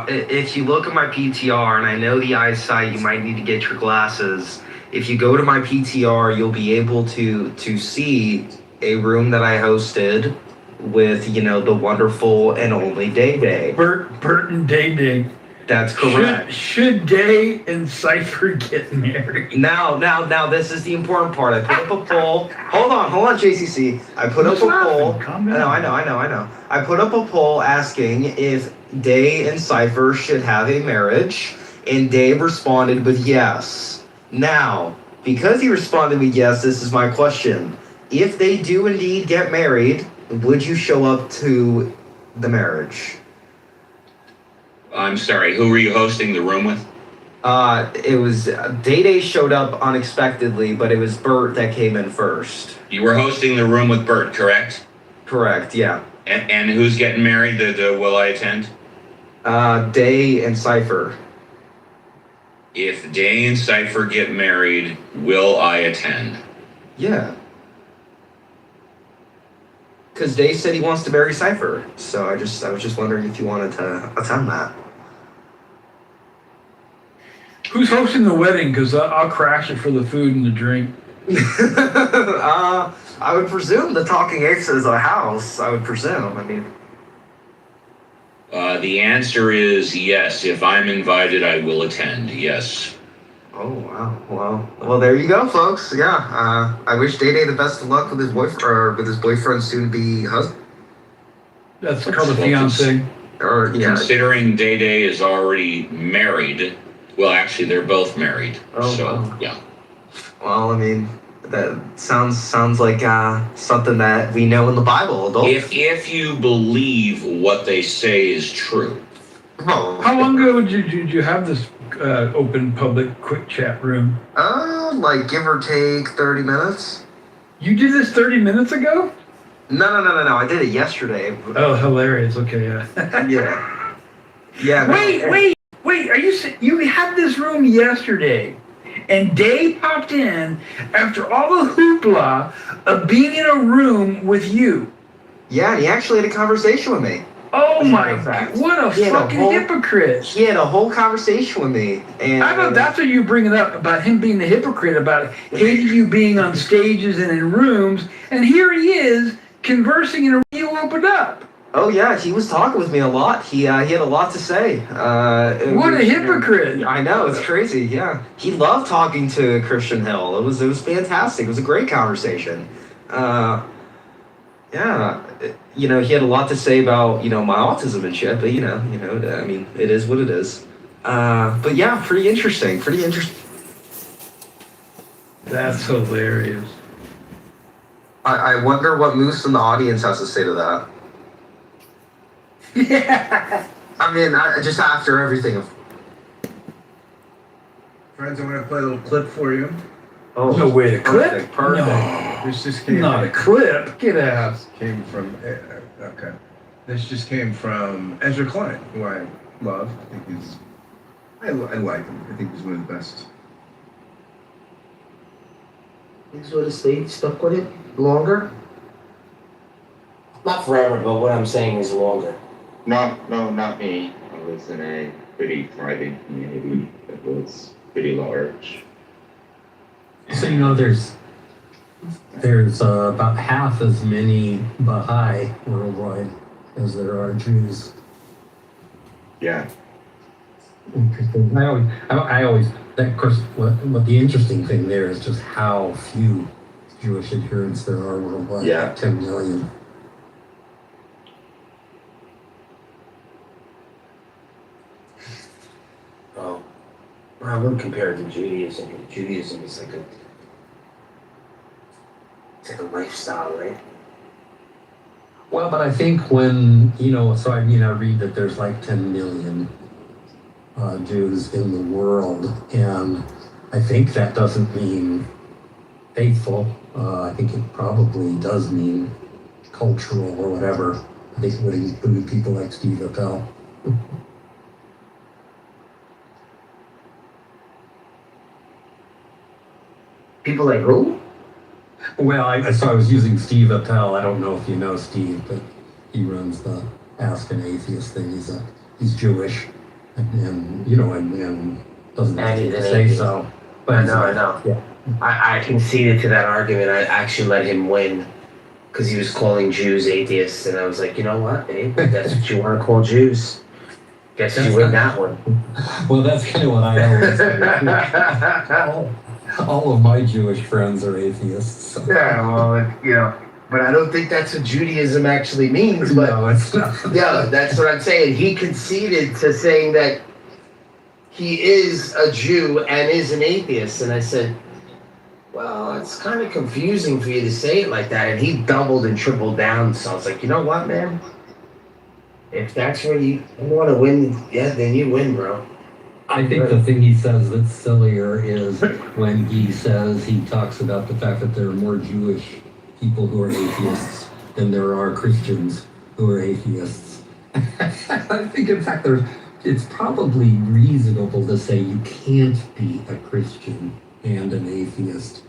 If you look at my PTR, and I know the eyesight, you might need to get your glasses. If you go to my PTR, you'll be able to see a room that I hosted with, the wonderful and only Day Day. Bert and Day Day. That's correct. Should Day and Cypher get married? Now, this is the important part. I put up a poll. Hold on, JCC. I put up a poll. I know. I put up a poll asking if Day and Cypher should have a marriage, and Day responded with yes. Now, because he responded with yes, this is my question. If they do indeed get married, would you show up to the marriage? I'm sorry, who were you hosting the room with? It was Day Day showed up unexpectedly, but it was Bert that came in first. You were hosting the room with Bert, correct? Correct, yeah. And who's getting married? The will I attend? Day and Cypher. If Day and Cypher get married, will I attend? Yeah. Because Day said he wants to marry Cypher, so I was just wondering if you wanted to attend that. Who's hosting the wedding? Because I'll crash it for the food and the drink. I would presume the Talking Apes is a house. I would presume. I mean, the answer is yes. If I'm invited, I will attend. Yes. Oh wow! Well, there you go, folks. Yeah. I wish Day Day the best of luck with his boyfriend or with his boyfriend's soon-to-be husband. That's called a fiance. Or yeah. Considering Day Day is already married. Well, actually, they're both married. Oh, so wow. Yeah. Well, I mean, that sounds like something that we know in the Bible. Adults. If you believe what they say is true. Oh. How long ago did you have this open public quick chat room? Like give or take 30 minutes. You did this 30 minutes ago? No. I did it yesterday. Oh, hilarious. Okay, yeah. Yeah. Yeah. Wait. Are you had this room yesterday, and Day popped in after all the hoopla of being in a room with you? Yeah, he actually had a conversation with me. Oh my God! What a fucking hypocrite! He had a whole conversation with me, and I know that's what you bring it up about him being the hypocrite, about hating you being on stages and in rooms, and here he is conversing in a room you opened up. Oh yeah, he was talking with me a lot. He had a lot to say. What a hypocrite! I know, it's crazy. Yeah, he loved talking to Christian Hill. It was fantastic. It was a great conversation. Yeah, he had a lot to say about my autism and shit. But I mean, it is what it is. But yeah, pretty interesting. That's hilarious. I wonder what Moose in the audience has to say to that. Yeah. I mean, just after everything. Friends, I'm going to play a little clip for you. Oh, no way, a clip? Perfect. No. This just came Not a clip. Get out. Came from okay. This just came from Ezra Klein, who I love. I like him. I think he's one of the best. He's would have stayed stuck with it longer. Not forever, but what I'm saying is longer. No, not me. I was in a pretty thriving community that was pretty large. So there's about half as many Baha'i worldwide as there are Jews. Yeah. Interesting. I always, of course, what the interesting thing there is just how few Jewish adherents there are worldwide. Yeah. 10 million. I wouldn't compare it to Judaism. Judaism is it's like a lifestyle, right? Well, but I think when, so I mean, I read that there's like 10 million Jews in the world, and I think that doesn't mean faithful. I think it probably does mean cultural or whatever. I think it would include people like Steve Appel. People like who? Well, so I was using Steve Appel. I don't know if you know Steve, but he runs the Ask an Atheist thing. He's Jewish, and doesn't And he's an say atheist. so. But I he's know, like, I know. Yeah. I conceded to that argument. I actually let him win because he was calling Jews atheists, and I was like, you know what, Abe? That's what you want to call Jews. Guess you win that one. Well, that's kind of what I always say. All of my Jewish friends are atheists. So. Yeah, well, but I don't think that's what Judaism actually means. But no, it's not. Yeah, that's what I'm saying. He conceded to saying that he is a Jew and is an atheist, and I said, well, it's kind of confusing for you to say it like that. And he doubled and tripled down. So I was like, you know what, man? If that's where you want to win, yeah, then you win, bro. I think the thing he says that's sillier is when he talks about the fact that there are more Jewish people who are atheists than there are Christians who are atheists. I think, in fact, it's probably reasonable to say you can't be a Christian and an atheist,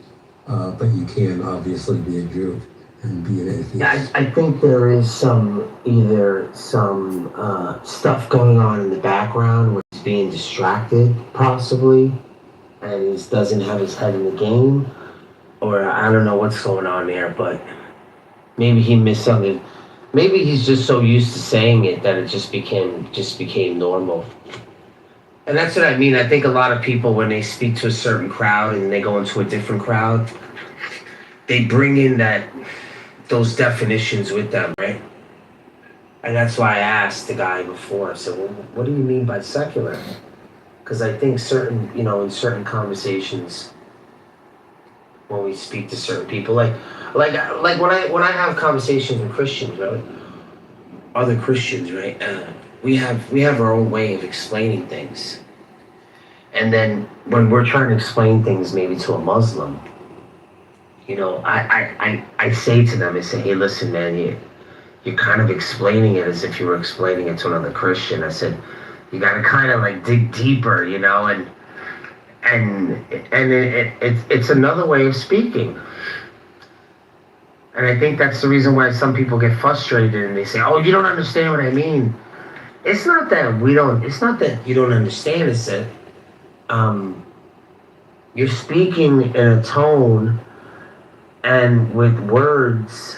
but you can obviously be a Jew and be an atheist. Yeah, I think there is either some stuff going on in the background where he's being distracted, possibly, and he doesn't have his head in the game, or I don't know what's going on there, but maybe he missed something. Maybe he's just so used to saying it that it just became normal. And that's what I mean. I think a lot of people, when they speak to a certain crowd and they go into a different crowd, they bring in those definitions with them, right? And that's why I asked the guy before. I said, well, what do you mean by secular? Because I think in certain conversations, when we speak to certain people, like when I have conversations with Christians, right? Other Christians, right? We have our own way of explaining things. And then when we're trying to explain things maybe to a Muslim, I say to them, I say, hey, listen, man, you're kind of explaining it as if you were explaining it to another Christian. I said, you got to kind of dig deeper, and it's another way of speaking. And I think that's the reason why some people get frustrated and they say, oh, you don't understand what I mean. It's not that you don't understand, it's that you're speaking in a tone and with words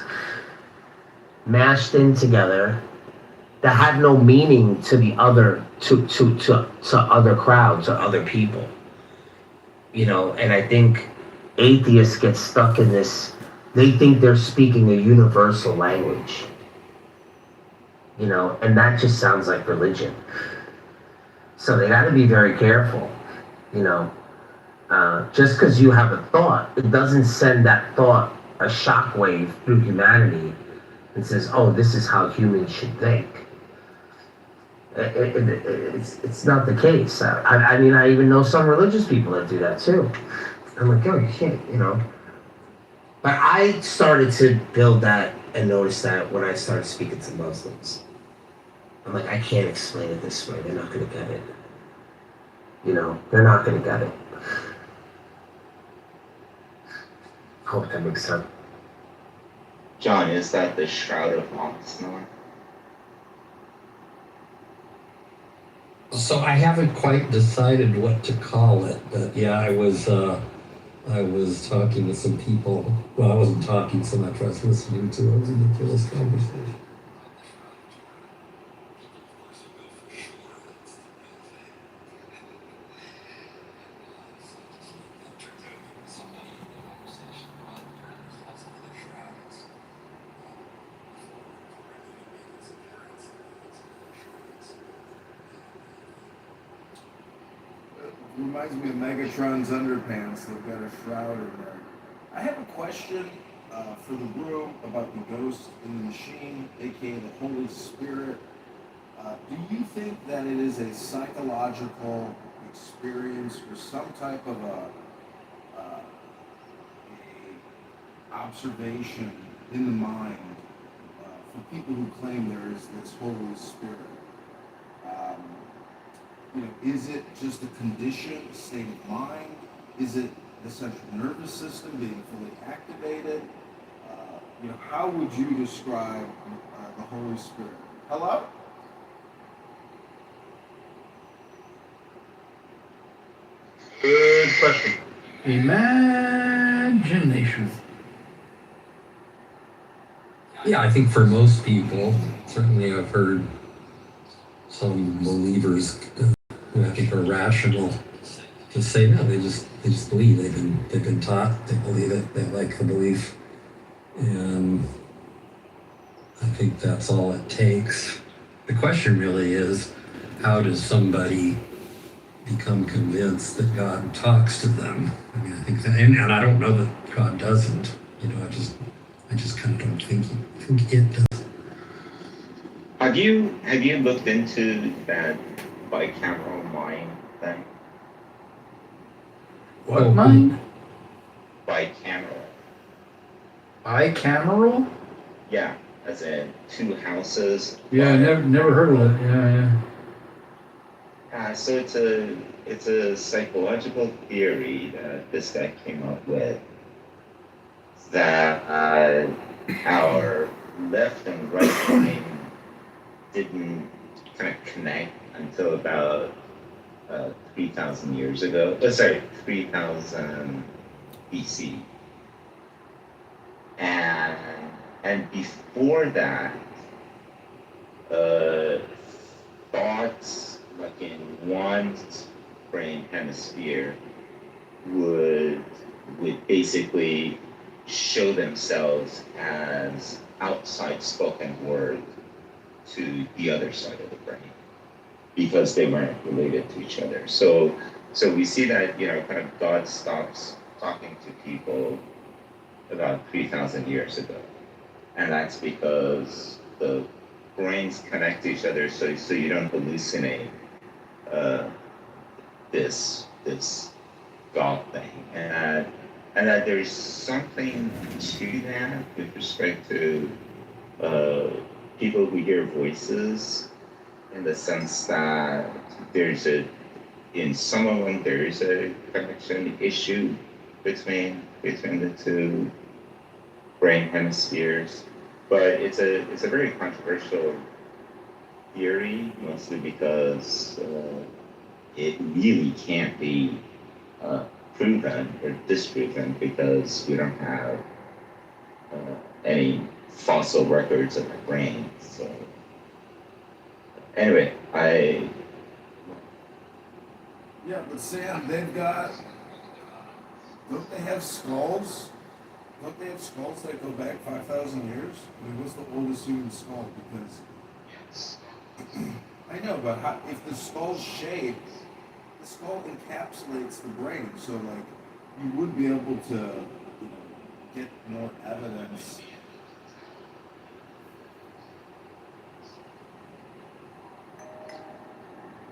mashed in together that have no meaning to the other to other crowds or other people. And I think atheists get stuck in this. They think they're speaking a universal language. And that just sounds like religion. So they got to be very careful. Just because you have a thought, it doesn't send that thought a shockwave through humanity and says, oh, this is how humans should think. It's not the case. I mean, I even know some religious people that do that too. I'm like, oh, you can't, But I started to build that and notice that when I started speaking to Muslims. I'm like, I can't explain it this way. They're not going to get it. They're not going to get it. Hope that makes sense. John, is that the Shroud of Oxnard? So I haven't quite decided what to call it, but yeah, I was talking to some people. Well, I wasn't talking so much. I was listening to a ridiculous conversation. reminds me of Megatron's underpants. They've got a shroud in there. I have a question for the room about the ghost in the machine, aka the Holy Spirit. Do you think that it is a psychological experience or some type of a observation in the mind for people who claim there is this Holy Spirit? Is it just a condition, a state of mind? Is it the central nervous system being fully activated? How would you describe the Holy Spirit? Hello? Good question. Imagination. Yeah, I think for most people, certainly I've heard some believers who I think are rational just say no, they just believe. They've been taught, they believe it, they like the belief. And I think that's all it takes. The question really is, how does somebody become convinced that God talks to them? I mean, I think that, and I don't know that God doesn't. I just kind of don't think it does. Have you looked into that bicameral mind thing? What mind? Bicameral. Bicameral? Yeah, as in two houses. Yeah, never heard of it. Yeah. So it's a psychological theory that this guy came up with, that our left and right brain didn't kind of connect until about 3,000 years ago. 3,000 BC. And before that, thoughts like in one brain hemisphere would basically show themselves as outside spoken word to the other side of the brain because they weren't related to each other. So we see that, kind of God stops talking to people about 3,000 years ago. And that's because the brains connect to each other so you don't hallucinate this God thing. And that there's something to that with respect to people who hear voices, in the sense that in some of them there is a connection issue between the two brain hemispheres, but it's a very controversial theory, mostly because it really can't be proven or disproven because we don't have any fossil records of the brain. So anyway, Yeah, but Sam, don't they have skulls? Don't they have skulls that go back 5,000 years? I mean, what's the oldest human skull? Because I know, but if the skull's shaped, the skull encapsulates the brain, so like you would be able to get more evidence.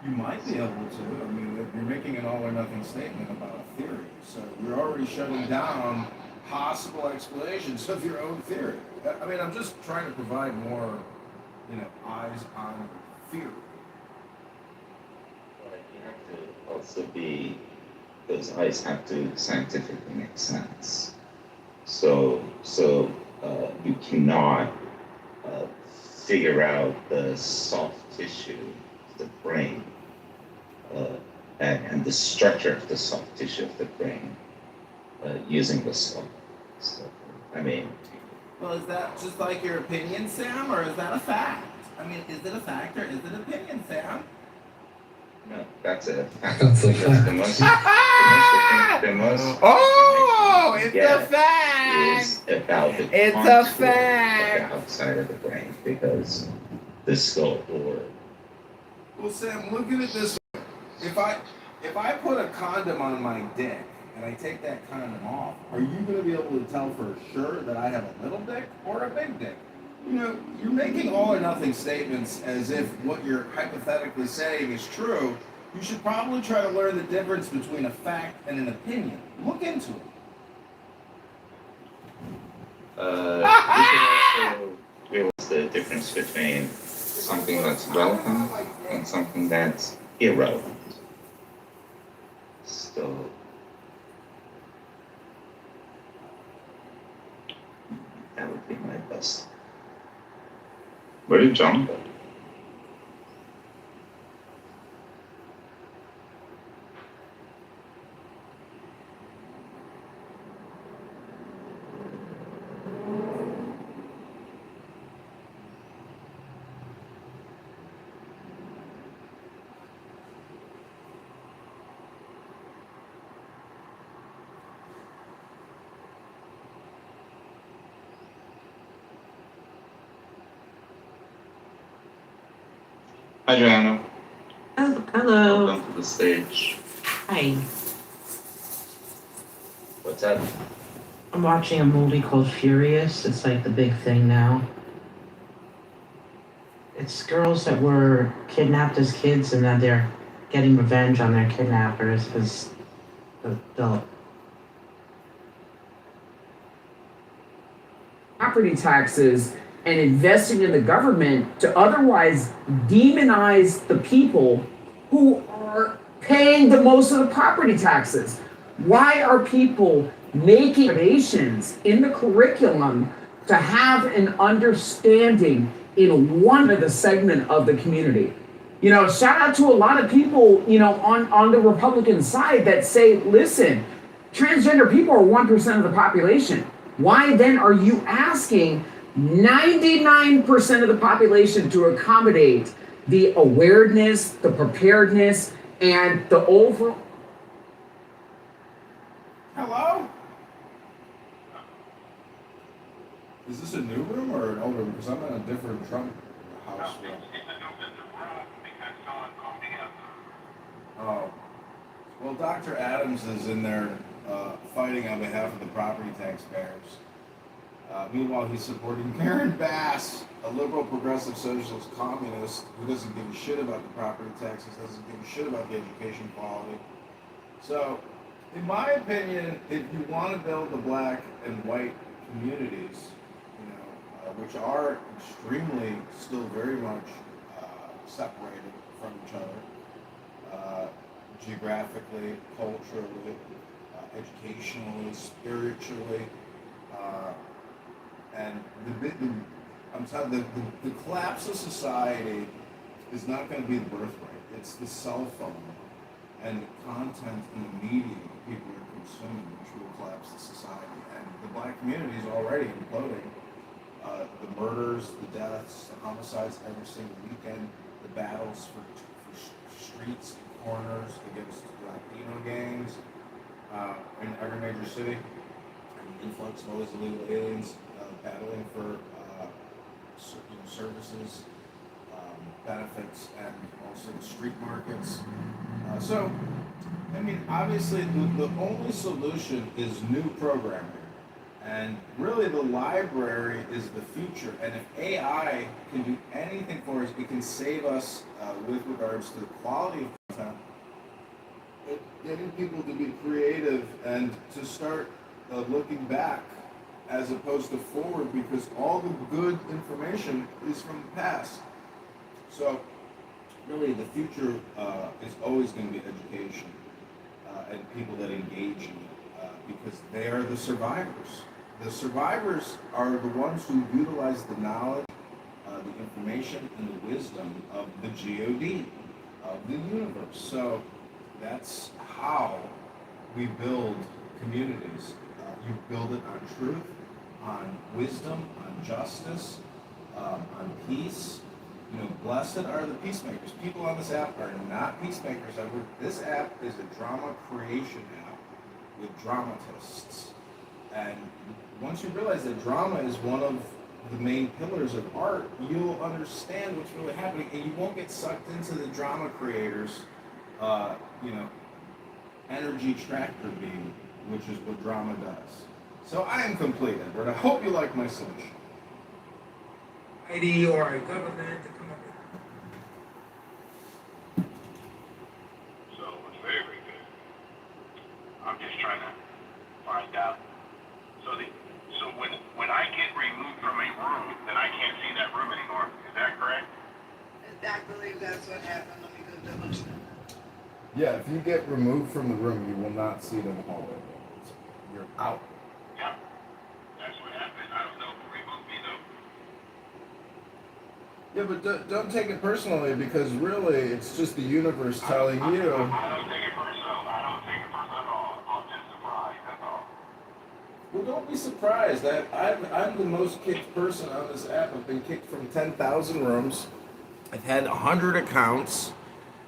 You might be able to. I mean, you're making an all or nothing statement about a theory, so you're already shutting down possible explanations of your own theory. I mean, I'm just trying to provide more, eyes on theory. But you have to also those eyes have to scientifically make sense. So you cannot figure out the soft tissue of the brain and the structure of the soft tissue of the brain using the skull. So, I mean. Well, is that just like your opinion, Sam, or is that a fact? I mean, is it a fact or is it opinion, Sam? No, that's a fact. That's a fact. The most Oh, it's yeah, a fact. Is about the It's a contour fact. of the outside of the brain, because the skull or Well, Sam, look at it this way. If I if I put a condom on my dick and I take that condom off, are you going to be able to tell for sure that I have a little dick or a big dick? You know, you're making all or nothing statements as if what you're hypothetically saying is true. You should probably try to learn the difference between a fact and an opinion. Look into it. You should also realize the difference between something that's relevant and something that's irrelevant. So, that would be my best. Where did John go? Hi, Joanna. Oh, hello. Welcome to the stage. Hi. What's up? I'm watching a movie called Furious. It's like the big thing now. It's girls that were kidnapped as kids and then they're getting revenge on their kidnappers because the property taxes and investing in the government to otherwise demonize the people who are paying the most of the property taxes. Why are people making donations in the curriculum to have an understanding in one of the segment of the community? You know, shout out to a lot of people, you know, on the Republican side that say, listen, transgender people are 1% of the population. Why then are you asking 99% of the population to accommodate the awareness, the preparedness, and the overall? Hello? Is this a new room or an older room? Because I'm in a different Trump house room. Oh. Well, Dr. Adams is in there fighting on behalf of the property taxpayers. Meanwhile, he's supporting Karen Bass, a liberal, progressive, socialist, communist who doesn't give a shit about the property taxes, doesn't give a shit about the education quality. So, in my opinion, if you want to build the black and white communities, you know, which are extremely, still very much separated from each other, geographically, culturally, educationally, spiritually, and I'm telling you, the collapse of society is not going to be the birthright. It's the cell phone and the content in the media that people are consuming which will collapse the society. And the black community is already imploding. The murders, the deaths, the homicides every single weekend, the battles for streets and corners against Latino gangs in every major city, and the influx of all these illegal aliens battling for services, benefits, and also the street markets. So, I mean, obviously, the only solution is new programming. And really, the library is the future. And if AI can do anything for us, it can save us with regards to the quality of content, getting people to be creative and to start looking back as opposed to forward, because all the good information is from the past. So, really, the future is always going to be education and people that engage in it, because they are the survivors. The survivors are the ones who utilize the knowledge, the information, and the wisdom of the God, of the universe. So that's how we build communities. You build it on truth, on wisdom, on justice, on peace. You know, blessed are the peacemakers. People on this app are not peacemakers. This app is a drama creation app with dramatists. And once you realize that drama is one of the main pillars of art, you'll understand what's really happening, and you won't get sucked into the drama creators, energy tractor beam, which is what drama does. So I am complete, Edward. I hope you like my solution. Society or a government to come up with. So it's very, very good. I'm just trying to find out. So when I get removed from a room, then I can't see that room anymore. Is that correct? I believe that's what happened. Let me go double check. Yeah, if you get removed from the room, you will not see it in the hallway. You're out. Yeah. That's what happened. I don't know who removed me though. Yeah, but don't take it personally, because really it's just the universe telling you. I don't take it personal. I don't take it personal at all. I'm just surprised. That's all. Well, don't be surprised. I'm the most kicked person on this app. I've been kicked from 10,000 rooms. I've had 100 accounts,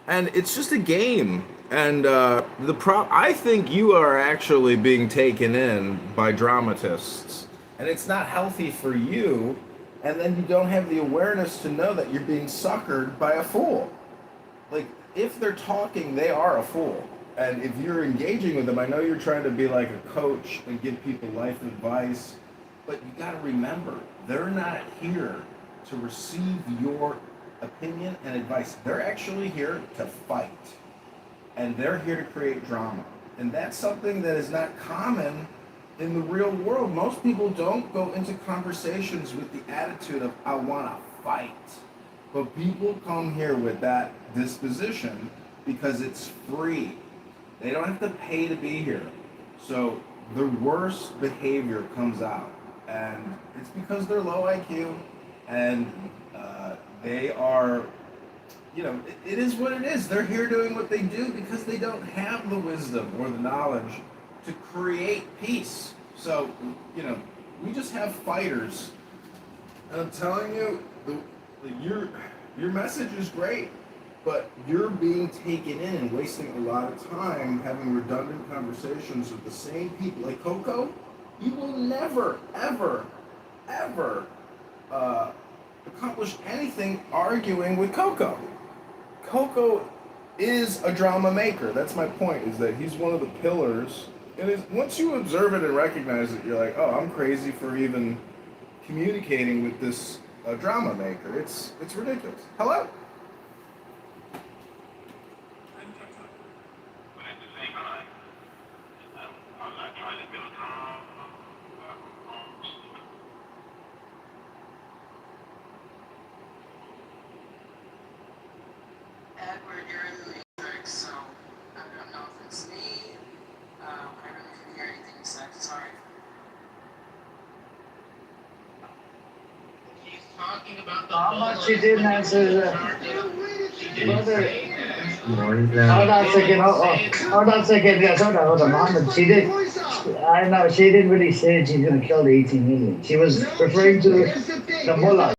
and it's just a game. And I think you are actually being taken in by dramatists, and it's not healthy for you. And then you don't have the awareness to know that you're being suckered by a fool. Like, if they're talking, they are a fool. And if you're engaging with them, I know you're trying to be like a coach and give people life advice, but you got to remember, they're not here to receive your opinion and advice. They're actually here to fight. And they're here to create drama. And that's something that is not common in the real world. Most people don't go into conversations with the attitude of, I want to fight. But people come here with that disposition because it's free. They don't have to pay to be here. So the worst behavior comes out. And it's because they're low IQ and they are, it is what it is. They're here doing what they do because they don't have the wisdom or the knowledge to create peace. So, we just have fighters. And I'm telling you, your message is great, but you're being taken in and wasting a lot of time having redundant conversations with the same people. Like Coco, you will never, ever, ever accomplish anything arguing with Coco. Coco is a drama maker. That's my point, is that he's one of the pillars. And once you observe it and recognize it, you're like, oh, I'm crazy for even communicating with this drama maker. It's ridiculous. Hello? But at the same time, I'm not trying to build drama. Edward, you're in the matrix, so I don't know if it's me. I really couldn't hear anything you said. Sorry. He's talking about the how much you didn't answer that. Brother, hold on a second. Hold on a second. Yes, hold on. Mohammed, she did. I know she didn't really say she's going to kill the 18 million. She was referring to the mullah.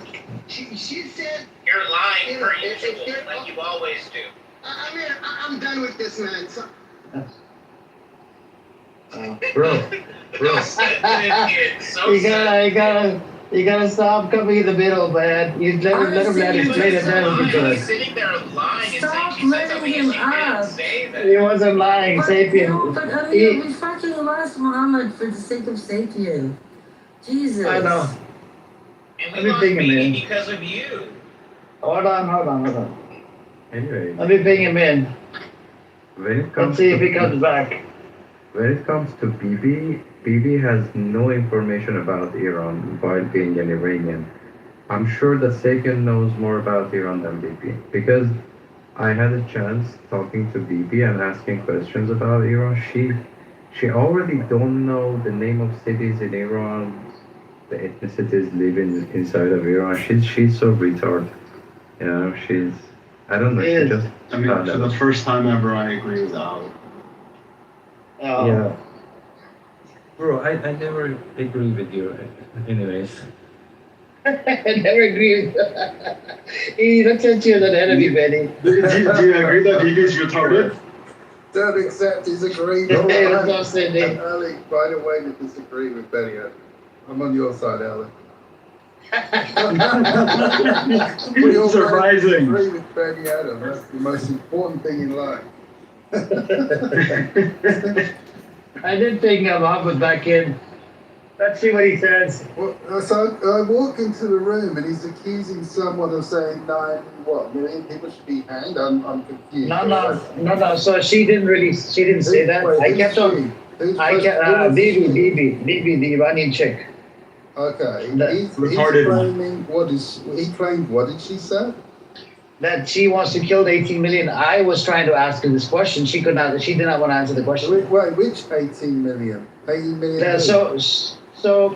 She said You're lying per usual, like you always do. I'm done with this, man. So, Bro. You gotta stop coming in the middle, man. You let him explain it then because Sitting there lying and Stop saying she said letting something him and she didn't up. say that. he wasn't lying, Sapien. No, but I mean, we fucking lost Muhammad for the sake of Sapien. Jesus. I know. And Let we me lost ping him Beanie in. because of you. Hold on. Anyway, Let me ping him in. when it Let's comes see to if he comes back. when it comes to BB has no information about Iran while being an Iranian. I'm sure that Sagan knows more about Iran than BB because I had a chance talking to BB and asking questions about Iran. She already don't know the name of cities in Iran, the ethnicities living inside of Iran. She's so retarded. I don't know. She just I mean, for the first time ever, I agree with Al. Yeah. Bro, I never agree with you. Anyways. I never agree with he looks at you as an enemy, Benny. Do you agree that BB is retarded? Don't accept his agreement. Hey, let's go, Cindy. Ali, find a way to disagree with Benny. I'm on your side, Ali. We all Surprising. agree with Benny Adam. That's the most important thing in life. I did take Mohammed back in. Let's see what he says. Well, so I walk into the room and he's accusing someone of saying 9 million people should be hanged. I'm confused. No. So she didn't say that. Wait, I who's kept on. Who's I kept Bibi, the Iranian chick. Okay. He's retarded claiming he claimed what did she say? That she wants to kill the 18 million. I was trying to ask her this question. She did not want to answer the question. Wait, which 18 million? 18 million? Yeah, so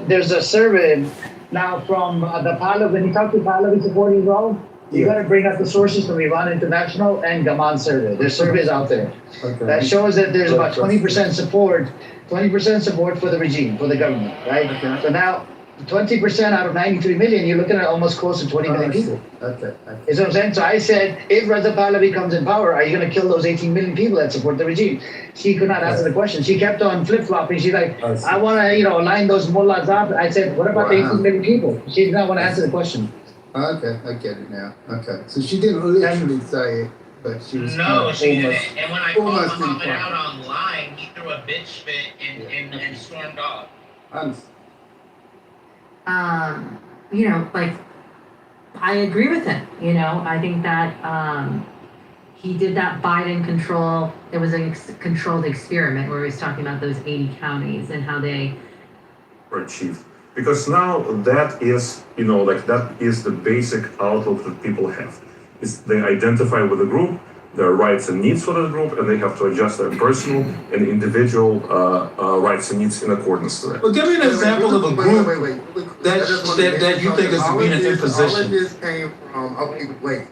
there's a survey now from the Pahlavi. When you talk to Pahlavi supporters, you got to bring up the sources from Iran International and Gaman survey. There's surveys out there that shows that there's about 20% support, 20% support for the regime, for the government, right? Okay. So now 20% out of 93 million, you're looking at almost close to 20 million people. Okay. You see what I'm saying? So I said, if Reza Pahlavi comes in power, are you going to kill those 18 million people that support the regime? She could not answer the question. She kept on flip-flopping. She's like, I want to, line those mullahs up. I said, what about the 18 million people? She did not want to answer the question. Okay, I get it now. Okay. So she didn't literally say it, but she was No, she almost, didn't. And when I called almost Muhammad implied. out online, he threw a bitch fit and stormed off. Like, I agree with him. I think that he did that Biden control. It was a controlled experiment where he was talking about those 80 counties and how they achieve. Because now that is, that is the basic outlook that people have. They identify with a group, their rights and needs for that group, and they have to adjust their personal and individual rights and needs in accordance to that. Well, give me an example of a group that you think is being an imposition. All of this came from,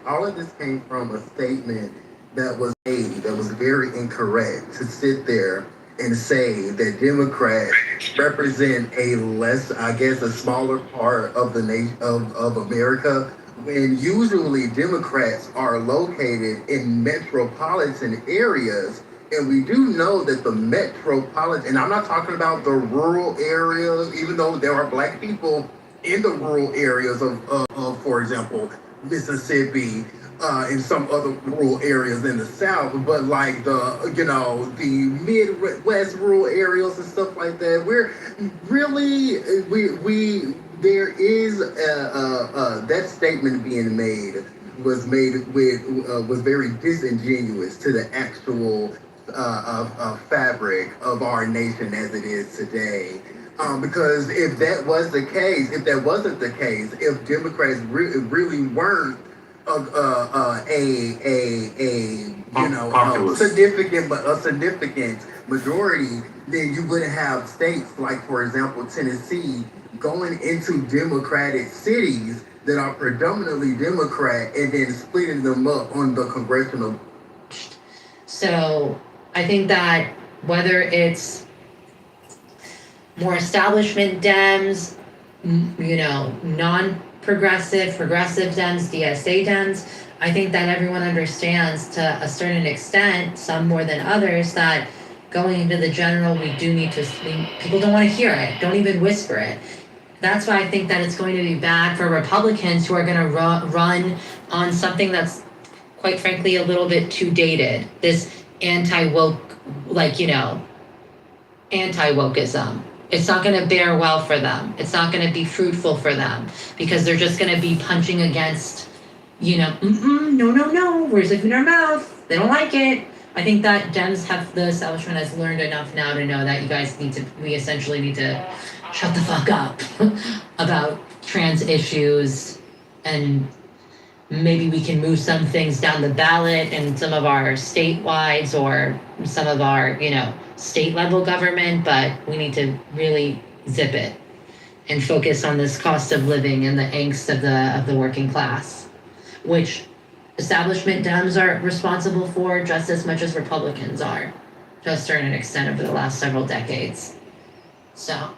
all of this came from a statement that was made that was very incorrect to sit there and say that Democrats represent a smaller part of the nation of America, when usually Democrats are located in metropolitan areas. And we do know that the metropolitan, and I'm not talking about the rural areas, even though there are black people in the rural areas of for example, Mississippi, and some other rural areas in the South, but like the Midwest rural areas and stuff like that, we're really, there is that statement being made was very disingenuous to the actual fabric of our nation as it is today. Because if that was the case, if that wasn't the case, if Democrats really weren't a significant majority, then you wouldn't have states like, for example, Tennessee going into Democratic cities that are predominantly Democrat and then splitting them up on the congressional. So I think that whether it's more establishment Dems, non-progressive, progressive Dems, DSA Dems, I think that everyone understands to a certain extent, some more than others, that going into the general, we do need to, people don't want to hear it, don't even whisper it. That's why I think that it's going to be bad for Republicans who are going to run on something that's, quite frankly, a little bit too dated. This anti-woke, anti-wokeism. It's not going to bear well for them. It's not going to be fruitful for them because they're just going to be punching against, no, where's the food in our mouth? They don't like it. I think that the establishment has learned enough now to know that we essentially need to shut the fuck up about trans issues, and maybe we can move some things down the ballot in some of our statewide or some of our, state level government, but we need to really zip it and focus on this cost of living and the angst of the working class, which establishment Dems are responsible for just as much as Republicans are, to a certain extent over the last several decades. So,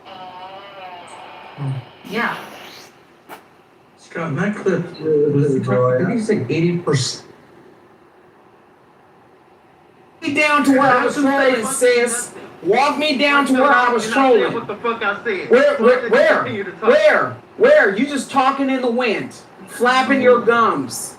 yeah. Scott, that clip was you said 80%. Me down to where I was trolling, sis. Walk me down to where I was trolling. What the fuck I said? Where? You just talking in the wind, flapping your gums.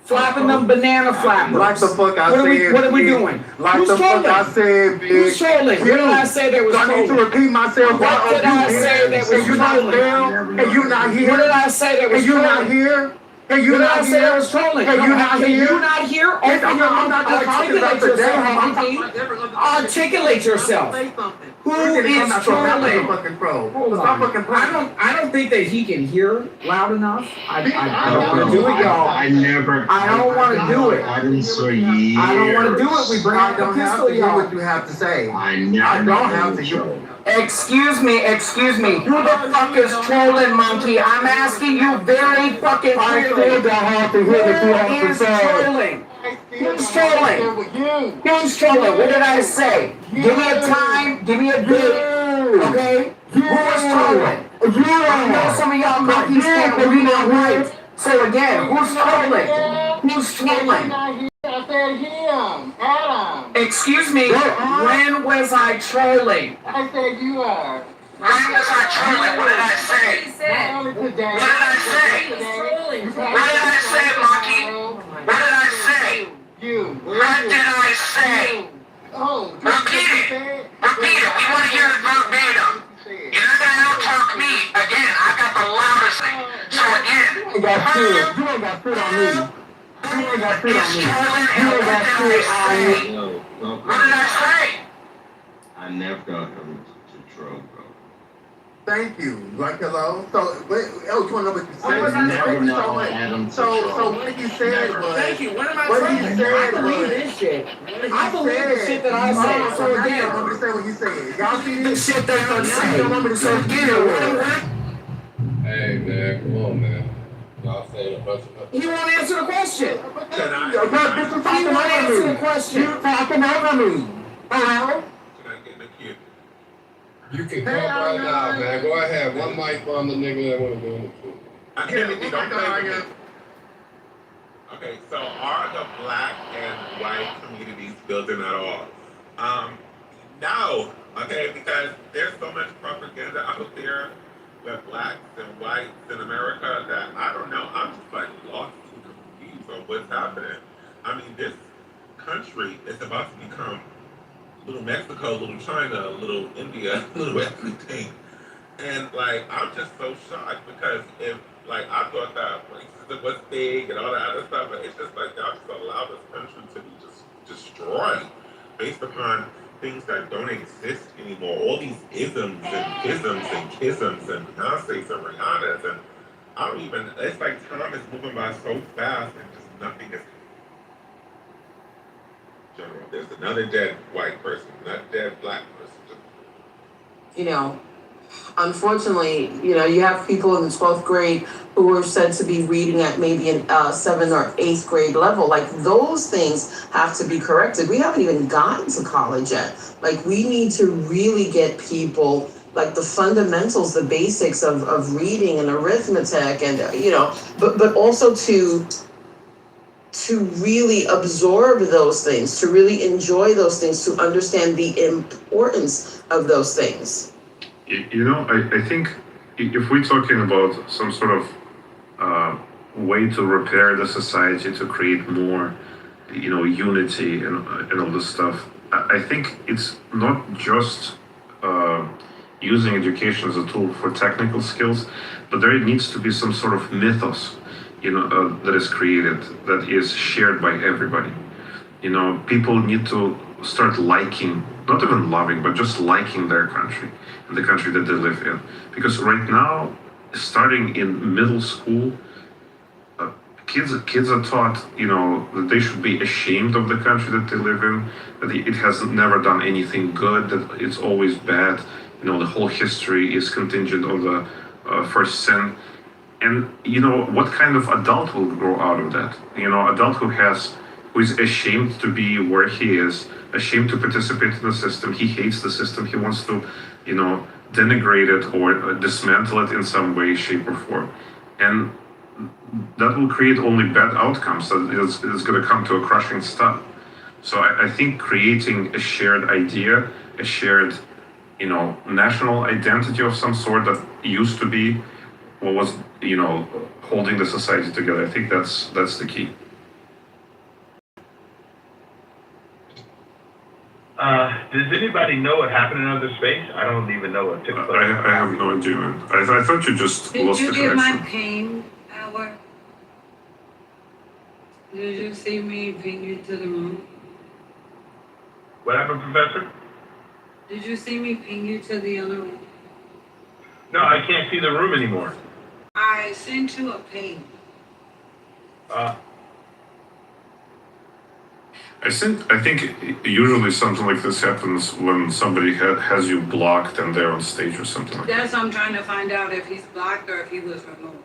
Flapping them banana flappers. Like the fuck I What said. are we bitch. doing? Like Who's the fuck trolling? I said, bitch. Who's trolling? What did I say that was Do I need to trolling? repeat myself? What did I say that was And you not trolling? there? And you not here? What did I say that was And you not trolling? here? And you What did not I say here? that was trolling? And you not Can here? you not hear? Yes, Open your I'm not mouth. just talking about Articulate the yourself, day. monkey. Articulate yourself. Who is trolling? I don't think that he can hear loud enough. I don't want to do it, y'all. I never. I don't want to do it. I didn't for years. I don't want to do it. We bring out the don't have pistol, to hear y'all. what you have to say. I never. I don't have to hear. Excuse me. Who the fuck is trolling, monkey? I'm asking you very fucking clearly. Who is trolling? Who's trolling? Who's trolling? What did I say? Give me a time. Give me a date. Okay? Who is trolling? I know some of y'all monkeys can't read and write. So again, who's trolling? Who's trolling? I said him, Adam. Excuse me. When was I trolling? I said you are. When was I trolling? What did I say? Not only today. What did I say? What did I say, monkey? What did I say? You. What did I say? Oh, Repeat it. Repeat it. We want to hear it verbatim. You're not gonna out-talk me. Again, I got the loudest thing. So again, You ain't got food. You ain't got food on me. You ain't got food on me. You ain't got food on me. what did I say? I never got him to troll, bro. Thank you. Like hello. So, wait, you wanna know what you said? was I Never So, know wait. Adam to So troll. what he said was. Thank you. What am I What he trolling? said I believe was- this shit. What I he believe the said- shit that I say. Oh, So now you again, don't want me to say what he said. Y'all see the this? shit that I Now you say. don't want me to say So what he again, said. Hey man, come on man. Y'all saying a bunch of he won't answer the question. This is He talking won't answer over the me. question. You talking over me. Hello? Can I get in the queue? You can come right now, man. Go ahead. One mic on the nigga that wanna go in the queue. Timothy, don't play with me. Okay, so are the black and white communities building at all? No. Okay, because there's so much propaganda out there with blacks and whites in America that I don't know. I'm just like lost and confused on what's happening. I mean, this country is about to become little Mexico, little China, little India, little everything. And like, I'm just so shocked because if, like, I thought that racism was big and all that other stuff, but it's just like, y'all just allow this country to be just destroyed based upon things that don't exist anymore. All these isms and isms and kisms and Beyonce's and Rihanna's and I don't even, it's like time is moving by so fast and just nothing is general. There's another dead white person, not dead black person. You know, unfortunately, you know, you have people in the 12th grade who are said to be reading at maybe an 7th or 8th grade level. Like, those things have to be corrected. We haven't even gotten to college yet. Like, we need to really get people, like, the fundamentals, the basics of reading and arithmetic and, you know, but also to really absorb those things, to really enjoy those things, to understand the importance of those things. You know, I think if we're talking about some sort of way to repair the society, to create more, you know, unity and all this stuff, I think it's not just using education as a tool for technical skills, but there needs to be some sort of mythos, you know, that is created, that is shared by everybody. You know, people need to start liking, not even loving, but just liking their country and the country that they live in. Because right now, starting in middle school, kids are taught, you know, that they should be ashamed of the country that they live in, that it has never done anything good, that it's always bad. You know, the whole history is contingent on the first sin. And, you know, what kind of adult will grow out of that? You know, adult who is ashamed to be where he is, ashamed to participate in the system. He hates the system. He wants to, you know, denigrate it or dismantle it in some way, shape, or form. And that will create only bad outcomes. That it's going to come to a crushing stop. So I think creating a shared idea, a shared, you know, national identity of some sort that used to be what was, you know, holding the society together. I think that's the key. Does anybody know what happened in outer space? I don't even know what took place. I have no idea, man. I thought you just Did lost you the get my connection. ping power? Did you see me ping you to the room? What happened, Professor? Did you see me ping you to the other room? No, I can't see the room anymore. I sent you a ping. I think usually something like this happens when somebody has you blocked and they're on stage or something like that. That's I'm trying to find out if he's blocked or if he was removed.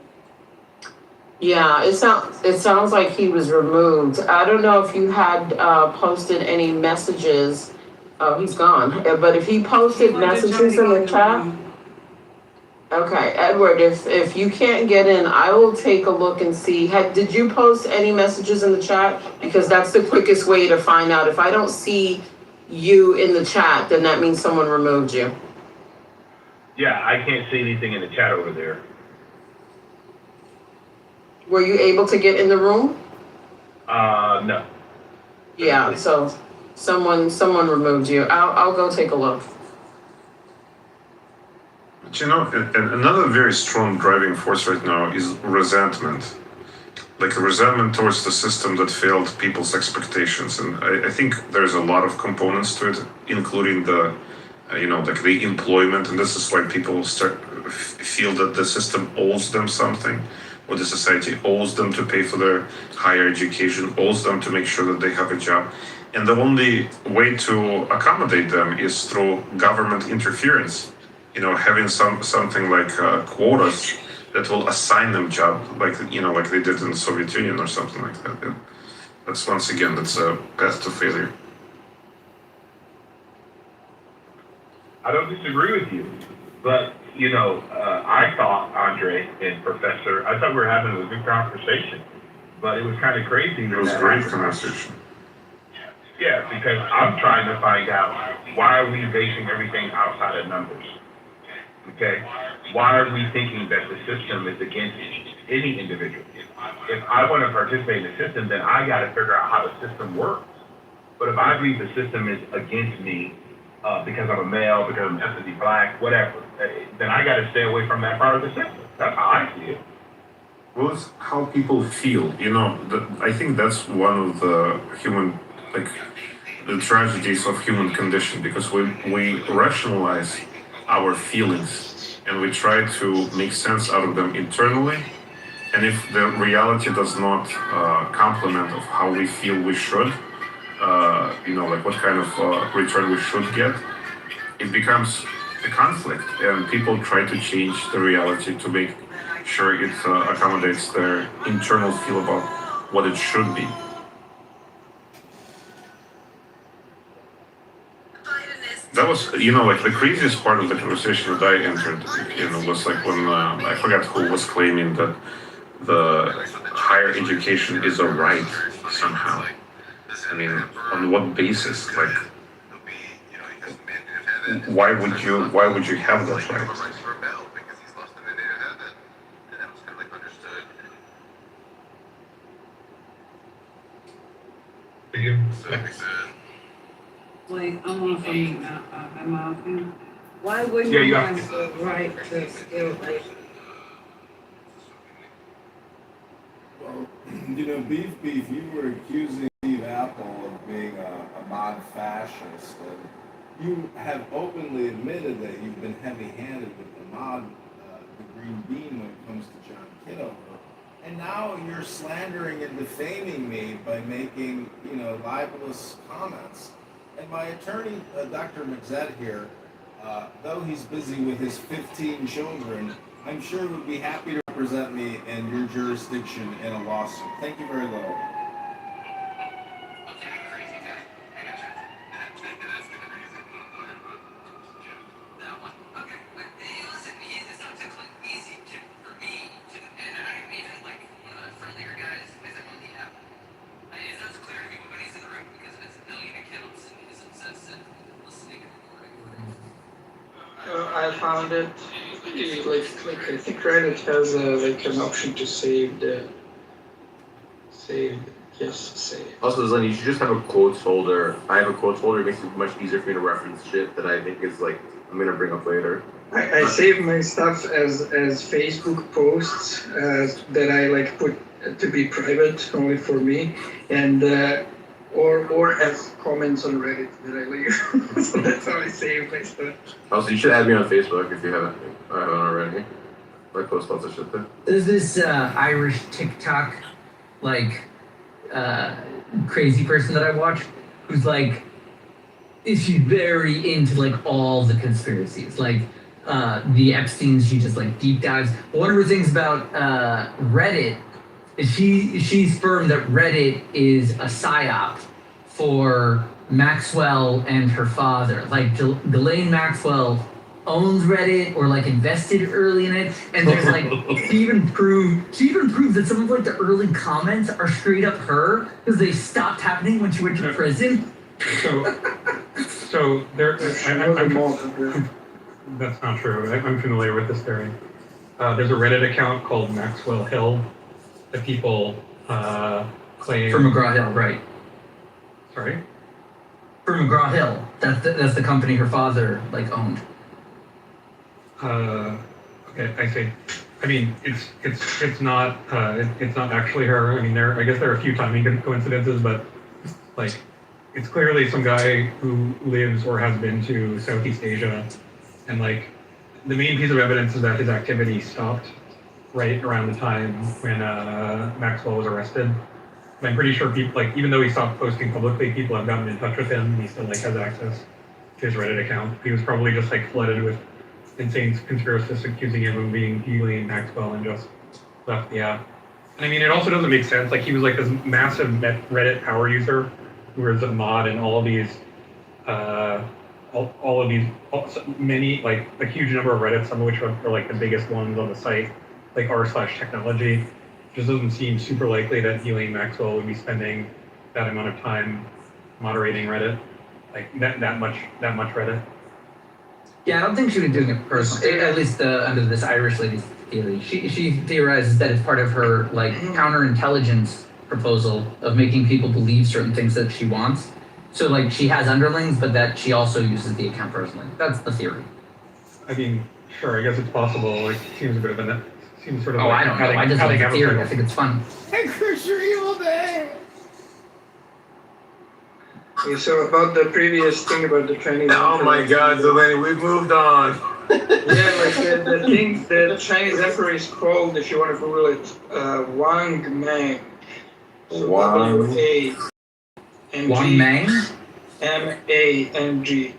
Yeah, it sounds like he was removed. I don't know if you had posted any messages. Oh, he's gone. But if he posted messages in the chat. Okay, Edward, if you can't get in, I will take a look and see. Did you post any messages in the chat? Because that's the quickest way to find out. If I don't see you in the chat, then that means someone removed you. Yeah, I can't see anything in the chat over there. Were you able to get in the room? No. Yeah, so someone removed you. I'll go take a look. But you know, another very strong driving force right now is resentment. Like resentment towards the system that failed people's expectations. And I think there's a lot of components to it, including the, like the employment. And this is why people feel that the system owes them something, or the society owes them to pay for their higher education, owes them to make sure that they have a job. And the only way to accommodate them is through government interference. Having something like quotas that will assign them jobs, like they did in the Soviet Union or something like that. And that's that's a path to failure. I don't disagree with you, but I thought Andre and Professor, I thought we were having a good conversation, but it was kind of crazy. It was a great conversation. Yeah, because I'm trying to find out why are we basing everything outside of numbers. Okay, why are we thinking that the system is against any individual? If I want to participate in the system, then I got to figure out how the system works. But if I believe the system is against me because I'm a male, because I'm ethnically black, whatever, then I got to stay away from that part of the system. That's how I see it. Well, it's how people feel. I think that's one of the the tragedies of human condition, because we rationalize our feelings and we try to make sense out of them internally, and if the reality does not complement of how we feel we should, like what kind of return we should get, it becomes a conflict, and people try to change the reality to make sure it accommodates their internal feel about what it should be. That was, like the craziest part of the conversation that I entered, was like when I forgot who was claiming that the higher education is a right somehow. I mean, on what basis? Like, why would you have that right? Like, I want from my opinion. Why wouldn't Yeah, you you have have the right to skilled labor? Well, Beef, you were accusing Steve Apple of being a mod fascist, and you have openly admitted that you've been heavy-handed with the mod, the green bean when it comes to John Kitover. And now you're slandering and defaming me by making, libelous comments. And my attorney, Dr. McZett here, though he's busy with his 15 children, I'm sure would be happy to represent me in your jurisdiction in a lawsuit. Thank you very much. I found it like I think Reddit has an option to save his say. Also, Zen, you should just have a quotes folder. I have a quotes folder. It makes it much easier for me to reference shit that I think is like I'm gonna bring up later. I save my stuff as Facebook posts that I like put to be private only for me, and or as comments on Reddit that I leave. So that's how I save my stuff. Also, you should add me on Facebook if you haven't already. I post lots of shit there. There's this Irish TikTok like crazy person that I watch who's like she's very into like all the conspiracies, like the Epsteins. She just like deep dives. One of her things about Reddit is she's firm that Reddit is a psyop for Maxwell and her father. Like Ghislaine Maxwell owns Reddit or like invested early in it, and there's like she even proved that some of like the early comments are straight up her because they stopped happening when she went to prison. So there, that's not true. I'm familiar with this theory. There's a Reddit account called Maxwell Hill that people claim For McGraw Hill, right? Sorry. For McGraw Hill, that's the company her father like owned. Okay, I see. I mean, it's not actually her. I mean, I guess there are a few timing coincidences, but like, it's clearly some guy who lives or has been to Southeast Asia, and like, the main piece of evidence is that his activity stopped right around the time when Maxwell was arrested. And I'm pretty sure people, like, even though he stopped posting publicly, people have gotten in touch with him, and he still like has access to his Reddit account. He was probably just like flooded with insane conspiracists accusing him of being Ghislaine Maxwell and just left the app. And I mean, it also doesn't make sense. Like, he was like this massive Reddit power user who was a mod in all of these, many, like a huge number of Reddits, some of which are like the biggest ones on the site, like r/technology. Just doesn't seem super likely that Ghislaine Maxwell would be spending that amount of time moderating Reddit, like that much Reddit. Yeah, I don't think she was doing it personally. At least under this Irish lady's theory, she theorizes that it's part of her like counterintelligence proposal of making people believe certain things that she wants. So like she has underlings, but that she also uses the account personally. That's the theory. I mean, sure, I guess it's possible. Like, it seems a bit of a seems sort of. Oh, like I don't know. I just like the theory. I think it's fun. Okay, so about the previous thing about the Chinese. Oh my God, Zeleny, we've moved on. Yeah, like the thing, the Chinese emperor is called, if you want to Google it, Wang Mang. So W-A-N-G. Wang Mang? M-A-N-G.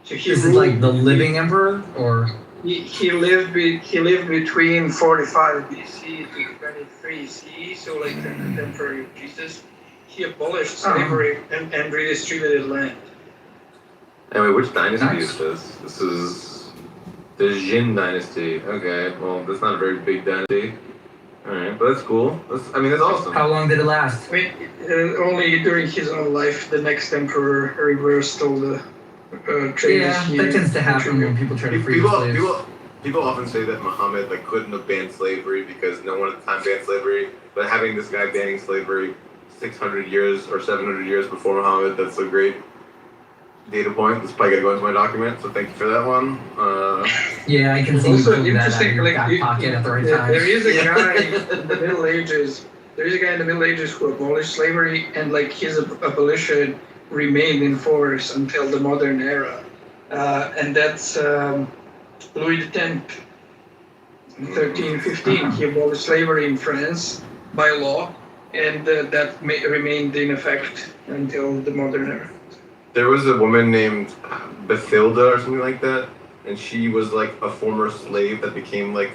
So he This is like the living emperor, or? He lived between 45 BC to 23 CE, so like the contemporary of Jesus. He abolished slavery and redistributed land. Anyway, which dynasty is this? This is the Jin dynasty. Okay, well, that's not a very big dynasty. Alright, but that's cool. That's awesome. How long did it last? I mean, only during his own life, the next emperor reversed all the changes. Yeah, that tends to happen when people try to free slaves. People often say that Muhammad couldn't have banned slavery because no one at the time banned slavery, but having this guy banning slavery 600 years or 700 years before Muhammad, that's a great data point. That's probably going to go into my document, so thank you for that one. Yeah, I can see also you that out of your like, back pocket at the right time. There is a guy in the Middle Ages. There is a guy in the Middle Ages who abolished slavery, and like his abolition remained in force until the modern era, and that's Louis X. In 1315, he abolished slavery in France by law, and that remained in effect until the modern era. There was a woman named Bathilda or something like that, and she was like a former slave that became like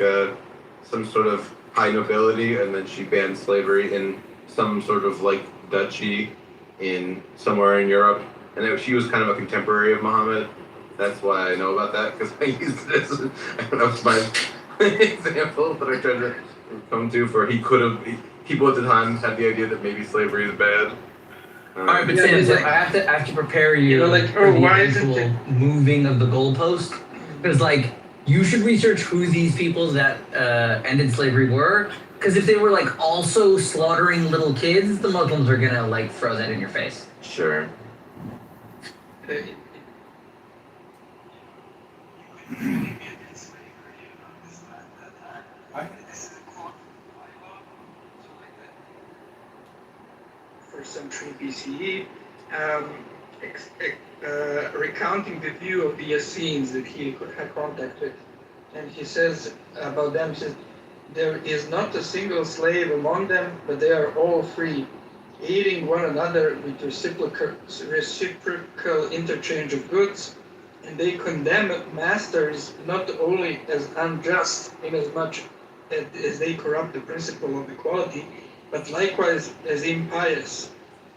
some sort of high nobility, and then she banned slavery in some sort of like duchy in somewhere in Europe, and she was kind of a contemporary of Muhammad. That's why I know about that, because I used it as I don't know, it's my example that I tried to come to for people at the time had the idea that maybe slavery is bad. All right, but Sam, I have to prepare you for the eventual moving of the goalpost, because like you should research who these people that ended slavery were, Because if they were like also slaughtering little kids, the Muslims are gonna like throw that in your face. Sure. First century BCE, recounting the view of the Essenes that he had contact with. And he says about them, says, there is not a single slave among them, but they are all free, aiding one another with reciprocal interchange of goods, and they condemn masters not only as unjust inasmuch as they corrupt the principle of equality, but likewise as impious,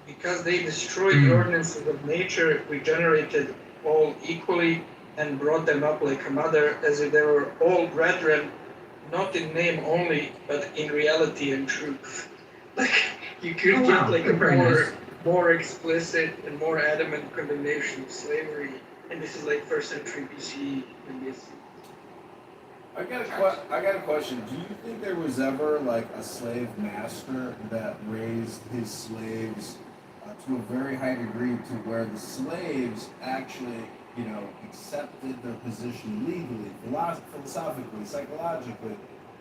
because they destroyed the ordinances of nature, regenerated all equally, and brought them up like a mother, as if they were all brethren, not in name only, but in reality and truth. Like, you could get like a more explicit and more adamant condemnation of slavery, and this is like first century BCE in this. I got a question. Do you think there was ever like a slave master that raised his slaves to a very high degree to where the slaves actually, accepted their position legally, philosophically, psychologically,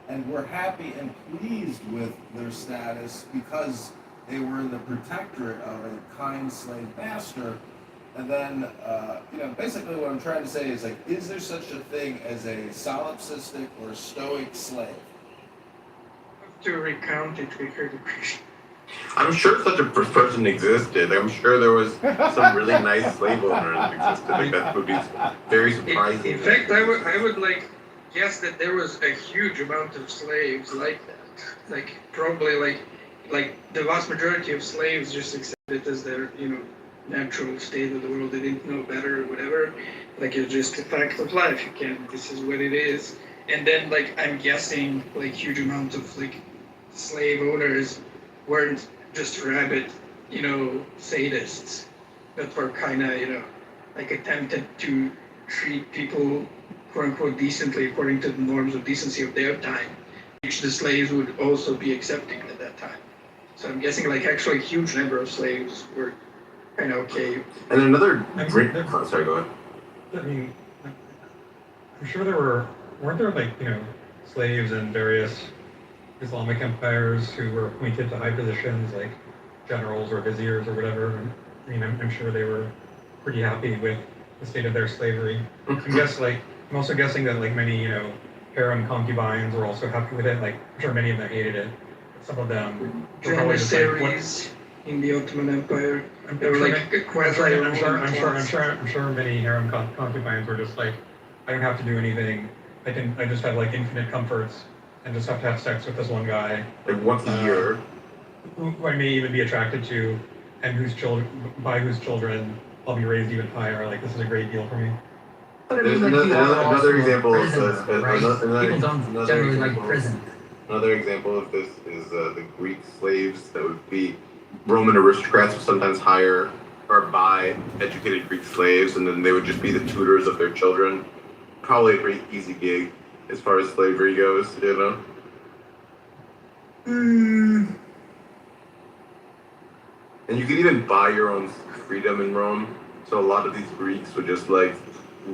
and were happy and pleased with their status because they were in the protectorate of a kind slave master? And then, basically what I'm trying to say is, like, is there such a thing as a solipsistic or stoic slave? To recount it, we heard I'm sure such a person existed. I'm sure there was some really nice slave owner that existed. Like, that would be very surprising. In fact, I would like guess that there was a huge amount of slaves like that. Like probably like the vast majority of slaves just accepted it as their natural state of the world. They didn't know better or whatever. Like it's just a fact of life. You can't. This is what it is. And then like I'm guessing like huge amounts of like slave owners weren't just rabid, sadists, but were kind of, like attempted to treat people, quote unquote, decently according to the norms of decency of their time, which the slaves would also be accepting at that time. So I'm guessing like actually a huge number of slaves were kind of okay. And another great. Oh, sorry, go ahead. I mean, I'm sure weren't there like, slaves in various Islamic empires who were appointed to high positions like generals or viziers or whatever. I mean, I'm sure they were pretty happy with the state of their slavery. I'm also guessing that like many, harem concubines were also happy with it. Like, I'm sure many of them hated it. Some of them were probably just like, in the Ottoman Empire. I'm sure many harem concubines were just like, I don't have to do anything. I just have like infinite comforts and just have to have sex with this one guy. Like once a year. Who I may even be attracted to, and by whose children I'll be raised even higher. Like, this is a great deal for me. Another example of this. People don't generally like prison. Another example of this is the Greek slaves that would be Roman aristocrats would sometimes hire or buy educated Greek slaves, and then they would just be the tutors of their children. Probably a pretty easy gig as far as slavery goes, And you could even buy your own freedom in Rome. So a lot of these Greeks would just like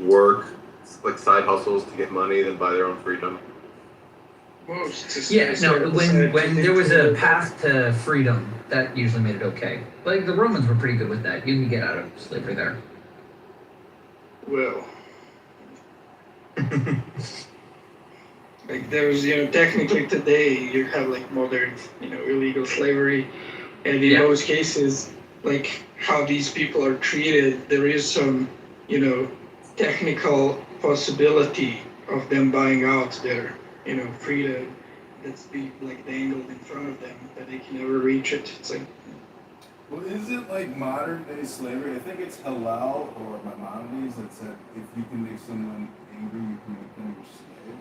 work like side hustles to get money, then buy their own freedom. When there was a path to freedom, that usually made it okay. Like the Romans were pretty good with that. You can get out of slavery there. Well, like there's, technically today you have like modern, illegal slavery, and in most cases, like how these people are treated, there is some, technical possibility of them buying out their, freedom that's be like dangled in front of them, that they can never reach it. It's like. Well, is it like modern day slavery? I think it's Halal or Maimonides that said if you can make someone angry, you can make them your slave.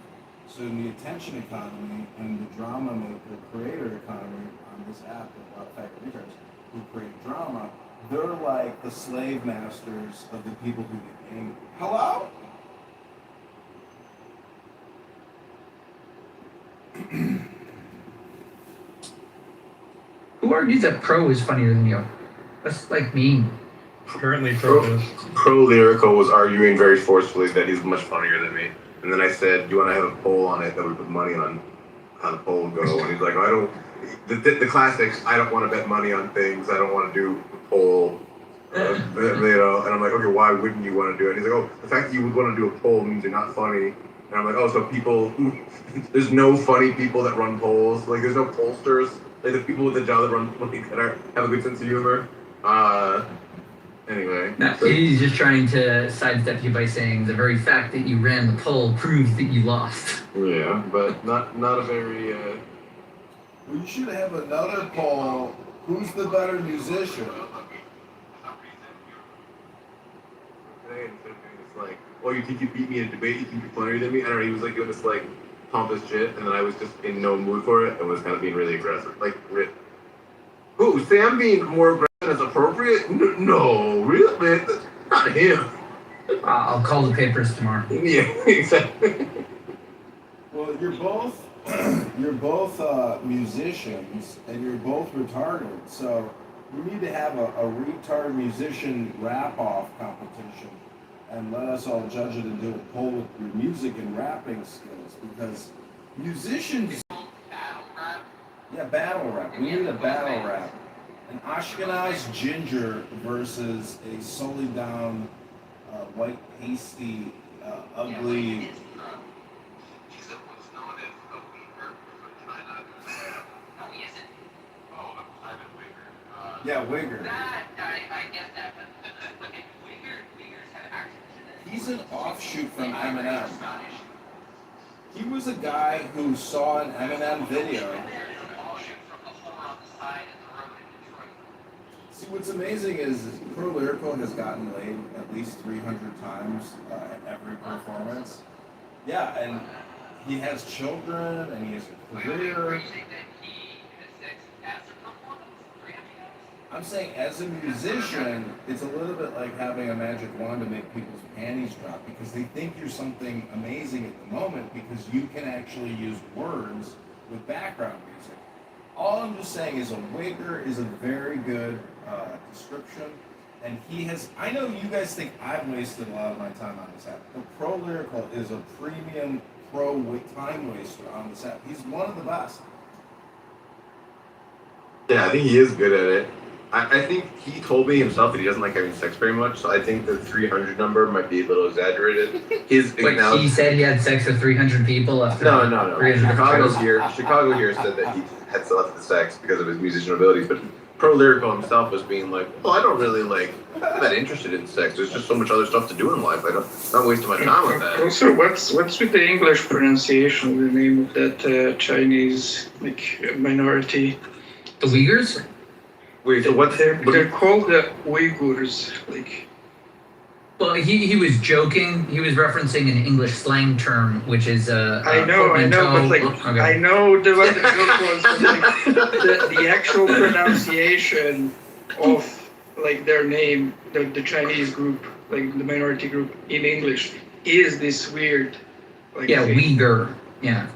So in the attention economy and the drama maker, creator economy on this app, a lot of fact readers who create drama, they're like the slave masters of the people who get angry. Hello? Who argues that Pro is funnier than you? That's like mean. Apparently Pro is. Pro Lyrical was arguing very forcefully that he's much funnier than me. And then I said, do you want to have a poll on it that we put money on how the poll will go? And he's like, I don't, the classics, I don't want to bet money on things. I don't want to do a poll. You know, and I'm like, okay, why wouldn't you want to do it? And he's like, oh, the fact that you would want to do a poll means you're not funny. And I'm like, oh, so people, there's no funny people that run polls. Like, there's no pollsters. Like, the people with the job that run that have a good sense of humor. Anyway. No, he's just trying to sidestep you by saying the very fact that you ran the poll proves that you lost. Yeah, but not a very. We should have another poll. Who's the better musician? It's like, oh, you think you beat me in a debate? You think you're funnier than me? I don't know. He was like doing this like pompous shit, and then I was just in no mood for it and was kind of being really aggressive. Like, who? Sam being more aggressive is appropriate? No, really, man, that's not him. I'll call the papers tomorrow. Yeah, exactly. Well, you're both musicians, and you're both retarded. So we need to have a retard musician rap-off competition, and let us all judge it and do a poll with your music and rapping skills, because musicians. Yeah, battle rap. We need a battle rap. An Ashkenaz ginger versus a solely down, white, pasty, ugly. Yeah, Wigger. He's an offshoot from Eminem. He was a guy who saw an Eminem video. See, what's amazing is Pro Lyrical has gotten laid at least 300 times at every performance. Yeah, and he has children and he has a career. I'm saying as a musician, it's a little bit like having a magic wand to make people's panties drop, because they think you're something amazing at the moment because you can actually use words with background music. All I'm just saying is a wigger is a very good description, and he has, I know you guys think I've wasted a lot of my time on this app, but Pro Lyrical is a premium pro time waster on this app. He's one of the best. Yeah, I think he is good at it. I think he told me himself that he doesn't like having sex very much, so I think the 300 number might be a little exaggerated. Like he said he had sex with 300 people after. No. Chicago here said that he had selected sex because of his musician abilities, but Pro Lyrical himself was being like, well, I don't really I'm not that interested in sex. There's just so much other stuff to do in life. I'm not wasting my time on that. Also, what's with the English pronunciation of the name of that Chinese minority? The Uyghurs? Wait, so what's they're called the Uyghurs, Well, he was joking. He was referencing an English slang term, which is I know, but okay. I know what the joke was, but the actual pronunciation of their name, the Chinese group, the minority group in English, is this weird. thing. Uyghur. Yeah.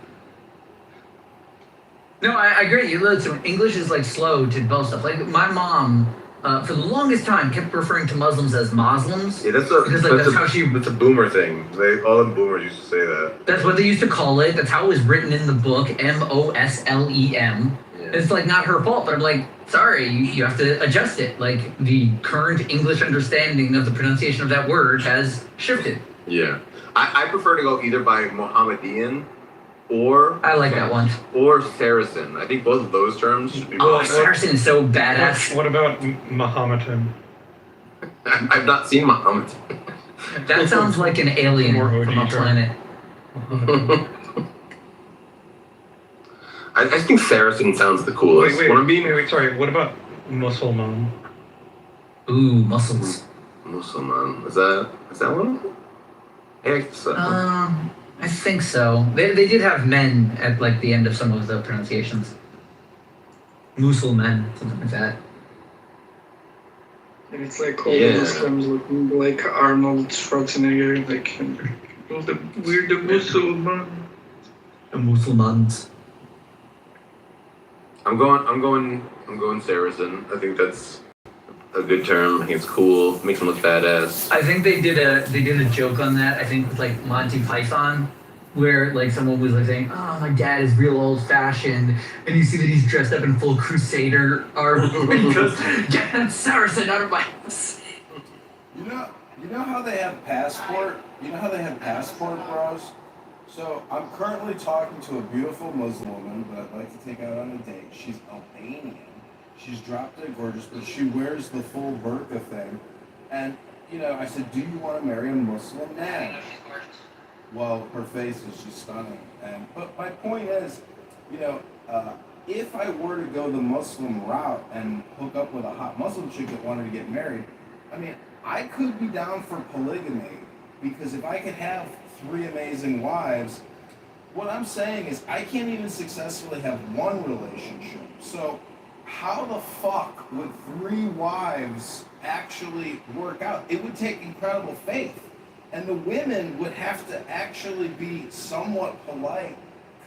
No, I agree. Listen, English is slow to develop stuff. Like my mom, for the longest time, kept referring to Muslims as Moslems. Yeah, that's a boomer thing. All the boomers used to say that. That's what they used to call it. That's how it was written in the book, Moslem. Yeah. It's not her fault, but I'm sorry, you have to adjust it. The current English understanding of the pronunciation of that word has shifted. Yeah, I prefer to go either by Mohammedan. Or I like that one. Or Saracen. I think both of those terms should be. Saracen is so badass. What about Mahometan? I've not seen Mahomet. That sounds like an alien from a planet. I think Saracen sounds the coolest. Wait, sorry. What about Musulman? Ooh, muscles. Musulman. Is that one? I think so. They did have men at the end of some of the pronunciations. Musulman, something like that. And it's all the Muslims looking like Arnold Schwarzenegger, we're the Musulman. The Musulmans. I'm going Saracen. I think that's a good term. I think it's cool. Makes him look badass. I think they did a joke on that. I think with like Monty Python, where like someone was like saying, "Oh, my dad is real old fashioned," and you see that he's dressed up in full Crusader armor. And he goes, "Get that Saracen out of my house." You know how they have passport? You know how they have passport bros? So I'm currently talking to a beautiful Muslim woman that I'd like to take out on a date. She's Albanian. She's drop dead gorgeous, but she wears the full burqa thing. And, you know, I said, do you want to marry a Muslim man? Well, her face is just stunning. But my point is, you know, if I were to go the Muslim route and hook up with a hot Muslim chick that wanted to get married, I mean, I could be down for polygamy, because if I could have 3 amazing wives, what I'm saying is I can't even successfully have one relationship. So how the fuck would 3 wives actually work out? It would take incredible faith. And the women would have to actually be somewhat polite,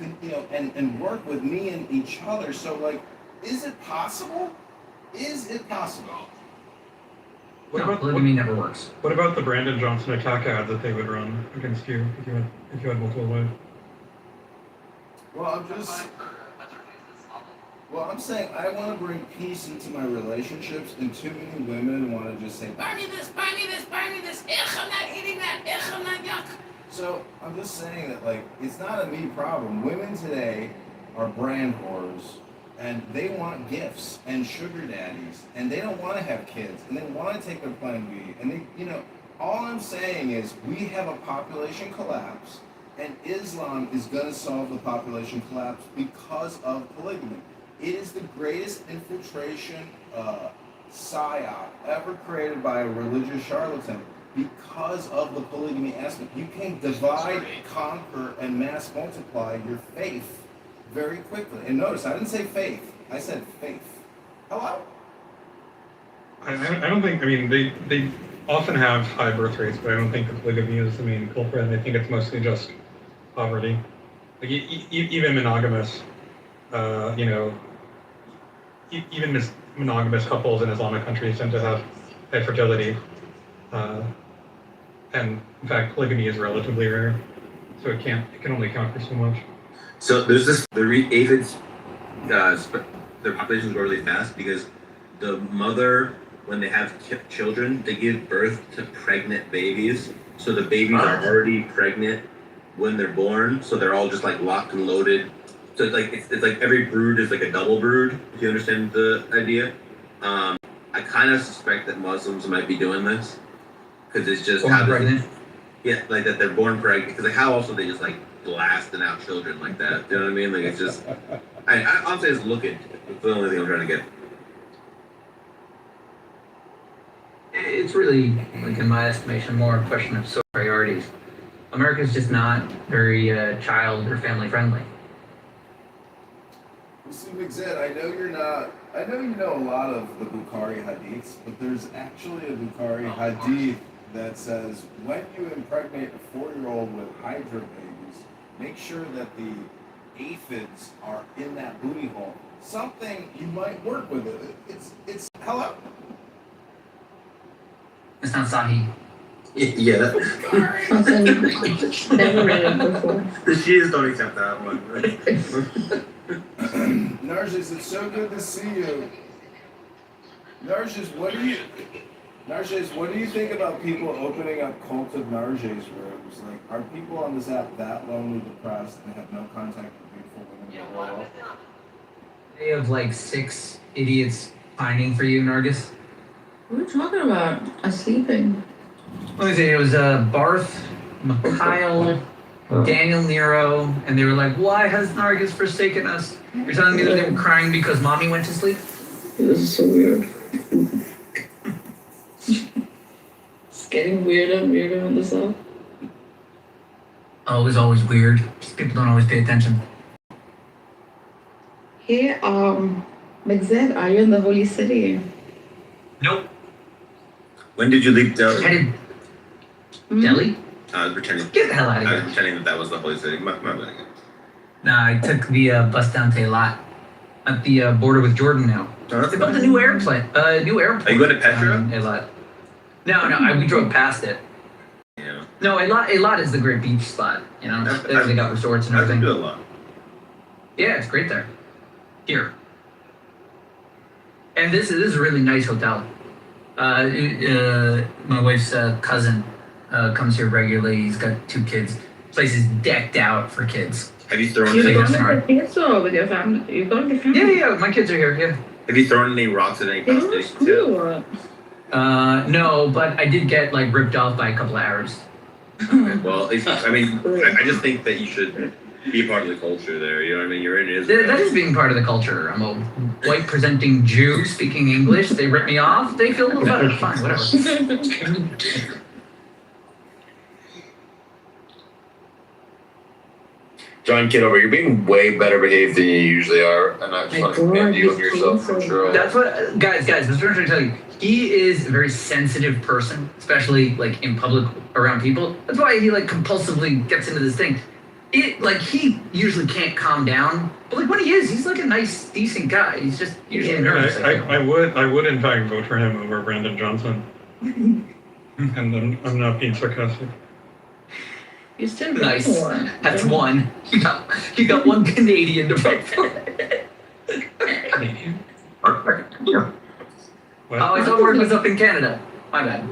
you know, and work with me and each other. So, like, is it possible? Is it possible? Polygamy never works. What about the Brandon Johnson attack ad that they would run against you if you had multiple wives? Well, I'm saying I want to bring peace into my relationships, and too many women want to just say, buy me this, buy me this, buy me this, I'm not eating that, I'm not yuck. So I'm just saying that, like, it's not a me problem. Women today are brand whores, and they want gifts and sugar daddies, and they don't want to have kids, and they want to take their plan B, and they, you know, all I'm saying is we have a population collapse, and Islam is going to solve the population collapse because of polygamy. It is the greatest infiltration psyop ever created by a religious charlatan because of the polygamy aspect. You can divide, conquer, and mass multiply your faith very quickly. And notice, I didn't say faith. I said faith. Hello? I don't think, I mean, they often have high birth rates, but I don't think the polygamy is the main culprit. I think it's mostly just poverty. Like, even monogamous, you know, even monogamous couples in Islamic countries tend to have high fertility. And in fact, polygamy is relatively rare, so it can only account for so much. So there's this, aphids, their populations grow really fast because the mother, when they have children, they give birth to pregnant babies. So the babies are already pregnant when they're born, so they're all just like locked and loaded. So it's like every brood is like a double brood, if you understand the idea. I kind of suspect that Muslims might be doing this because it's just how pregnant. Yeah, like that they're born pregnant. Because like how else would they just like blasting out children like that? Do you know what I mean? Like it's just, I'll say it's looking. It's the only thing I'm trying to get. It's really, like in my estimation, more a question of priorities. America's just not very child or family friendly. Well, see, McZed, I know you know a lot of the Bukhari hadiths, but there's actually a Bukhari hadith that says when you impregnate a 4-year-old with Hydra babies, make sure that the aphids are in that booty hole. Something you might work with it. It's hello. It's not Sahih. Yeah. Never read it before. The Shias don't accept that one. Narjis, it's so good to see you. Narjis, what do you think about people opening up Cult of Narjis rooms? Like, are people on this app that lonely, depressed, and have no contact with beautiful women in the world? They have like 6 idiots pining for you, Nargis. What are you talking about? I'm sleeping. Let me see, it was Barth, Mikhail, Daniel Nero, and they were like, why has Nargis forsaken us? You're telling me that they were crying because mommy went to sleep? This is so weird. It's getting weirder and weirder on this app. Oh, it was always weird. Just people don't always pay attention. Hey, McZed, are you in the Holy City? Nope. When did you leave Delhi? Delhi? I was pretending. Get the hell out of I here. was pretending that was the holy city. My bad. Nah, I took the bus down to Eilat. at the border with Jordan now. They built a new airplane. New airport. Are you going to Petra? Eilat. No, we drove past it. Yeah. No, Eilat is the great beach spot. You know, they got resorts and I've been everything. to a lot. Yeah, it's great there. Here. And this is a really nice hotel. My wife's cousin comes here regularly. He's got 2 kids. Place is decked out for kids. Have you thrown? You any? going with your kids or with your family? You going with your family? Yeah, my kids are here. Yeah. Have you thrown any rocks at any They bus go to stations too? school or? No, but I did get like ripped off by a couple of Arabs. Okay, well, I just think that you should be a part of the culture there. You know what I mean? You're in Israel. That is being part of the culture. I'm a white presenting Jew speaking English. They rip me off. They feel a little better. Fine, whatever. John Kitover, you're being way better behaved than you usually are, and I just want to commend you on your self-control. That's what, guys. That's what I'm trying to tell you. He is a very sensitive person, especially like in public around people. That's why he like compulsively gets into this thing. He usually can't calm down, but like when he is, he's like a nice, decent guy. He's just usually nervous. I would in fact vote for him over Brandon Johnson. And I'm not being sarcastic. You still nice. That's one. You got one Canadian to vote for. Canadian? Yeah. What? Oh, I thought work was up in Canada. My bad.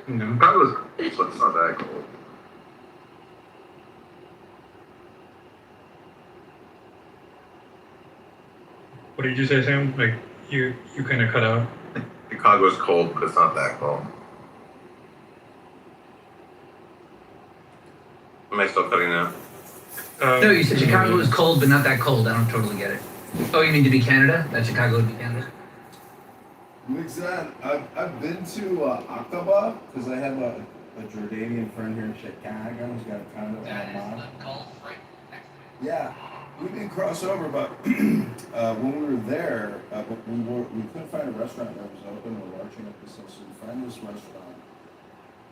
No. That was it's not that cold. What did you say, Sam? Like you kind of cut out. Chicago's cold, but it's not that cold. Am I still cutting out? No, you said Chicago is cold, but not that cold. I don't totally get it. Oh, you mean to be Canada? That Chicago would be Canada? Mixan, I've been to Aqaba because I have a Jordanian friend here in Chicago who's got a condo in Amman. Yeah, we didn't cross over, but when we were there, we couldn't find a restaurant that was open. We're watching up this, so we find this restaurant.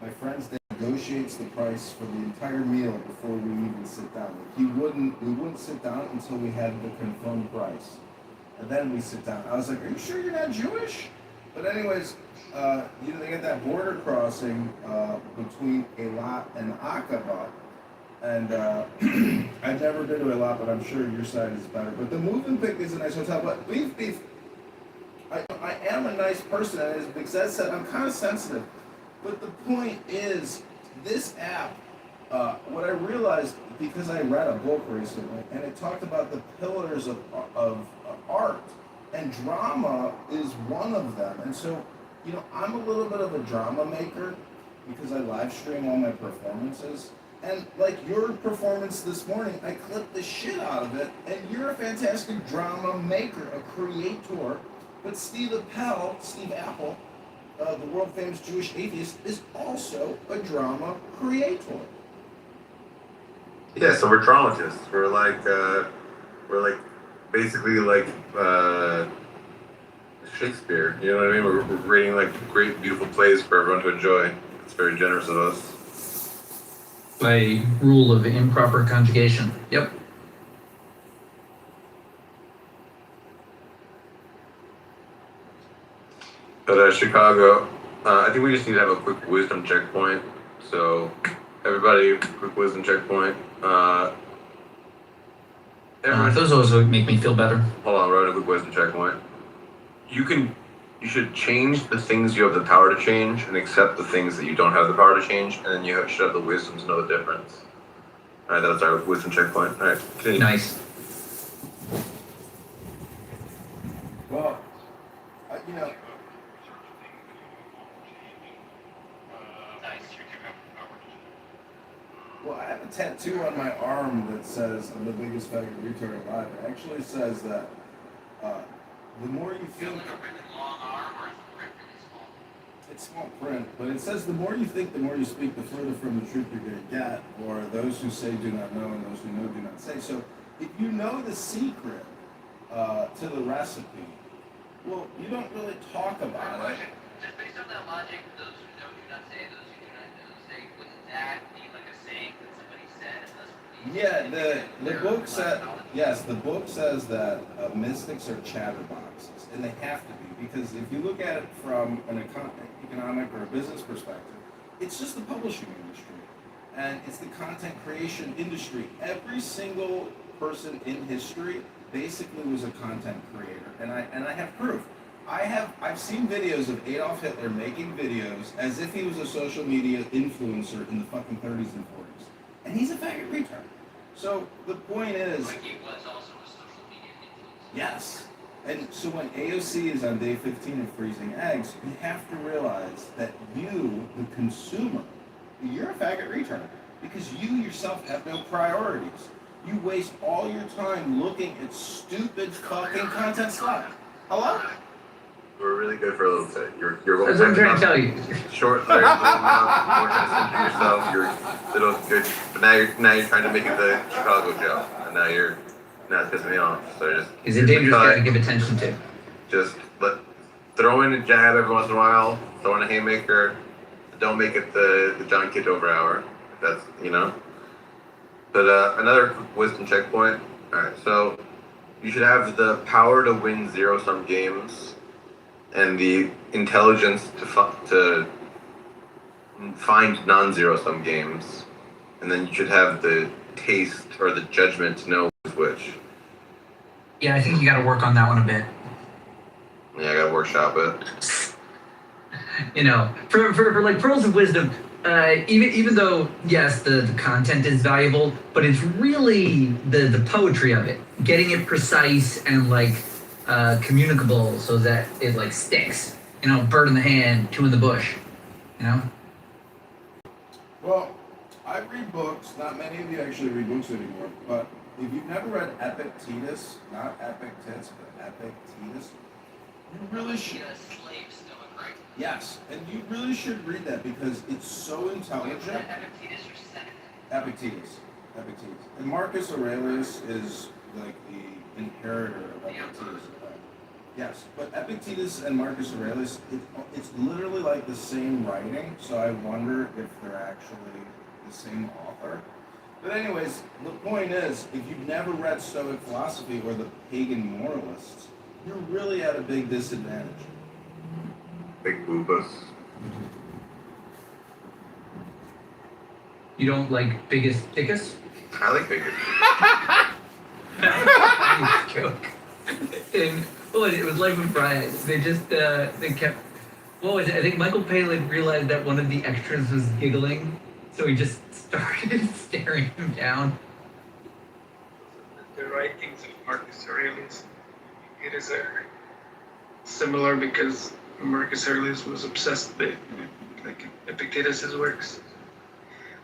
My friend's dad negotiates the price for the entire meal before we even sit down. We wouldn't sit down until we had the confirmed price, and then we sit down. I was like, "Are you sure you're not Jewish?" But anyways, they got that border crossing between Eilat and Aqaba, and I've never been to Eilat, but I'm sure your side is better. But the Moving Pick is a nice hotel. But I am a nice person, and as Big Zed said, I'm kind of sensitive. But the point is, this app, what I realized, because I read a book recently, and it talked about the pillars of art, and drama is one of them. And so, I'm a little bit of a drama maker, because I live stream all my performances. And like your performance this morning, I clipped the shit out of it, and you're a fantastic drama maker, a creator. But Steve Apple, the world famous Jewish atheist, is also a drama creator. Yeah, so we're dramatists. We're like basically like Shakespeare. You know what I mean? We're reading like great, beautiful plays for everyone to enjoy. It's very generous of us. By rule of improper conjugation. Yep. But Chicago, I think we just need to have a quick wisdom checkpoint. So, everybody, quick wisdom checkpoint. Those always make me feel better. Hold on, we're on a quick wisdom checkpoint. You should change the things you have the power to change and accept the things that you don't have the power to change, and then you should have the wisdom to know the difference. All right, that's our wisdom checkpoint. All right, continue. Nice. Well, Well, I have a tattoo on my arm that says I'm the biggest faggot retard alive. It actually says that the more you think, it's small print, but it says the more you think, the more you speak, the further from the truth you're going to get. Or those who say do not know, and those who know do not say. So if you know the secret to the recipe, well, you don't really talk about it. Just based on that logic, those who know do not say, those who do not know say, wouldn't that be like a saying that somebody said, and thus would Yeah, the book said yes. The book says that mystics are chatterboxes, and they have to be because if you look at it from an economic or a business perspective, it's just the publishing industry, and it's the content creation industry. Every single person in history basically was a content creator, and I have proof. I've seen videos of Adolf Hitler making videos as if he was a social media influencer in the fucking 30s and 40s. And he's a faggot retard. So the point is, yes. And so when AOC is on day 15 of freezing eggs, you have to realize that you, the consumer, you're a faggot retard because you yourself have no priorities. You waste all your time looking at stupid fucking content stuff. Hello? We're really good for a little bit. You're That's what I'm trying to tell you. short, very little amount, more trying to censor yourself. You're little good, but now you're trying to make it the Chicago joke, and now it's pissing me off. So just He's a dangerous guy to give attention to. Just throw in a jab every once in a while, throw in a haymaker. Don't make it the John Kitover hour. That's But another wisdom checkpoint. All right, so you should have the power to win zero-sum games and the intelligence to find non-zero-sum games, and then you should have the taste or the judgment to know which. Yeah, I think you got to work on that one a bit. Yeah, I gotta workshop it. For like pearls of wisdom, even though yes, the content is valuable, but it's really the poetry of it, getting it precise and communicable so that it sticks. Bird in the hand, two in the bush. Well, I read books. Not many of you actually read books anymore, but if you've never read Epictetus, not Epictetus, but Epictetus, you really should. Yes, and you really should read that because it's so intelligent. Epictetus. And Marcus Aurelius is like the inheritor of Epictetus. Yes, but Epictetus and Marcus Aurelius, it's literally like the same writing, so I wonder if they're actually the same author. But anyways, the point is, if you've never read Stoic philosophy or the pagan moralists, you're really at a big disadvantage. Big boobas. You don't like biggest thickest? I like biggest. Joke. And it was Life of Brian. They just they kept. I think Michael Palin realized that one of the extras was giggling, so he just started staring him down. The writings of Marcus Aurelius, it is similar because Marcus Aurelius was obsessed with Epictetus' works.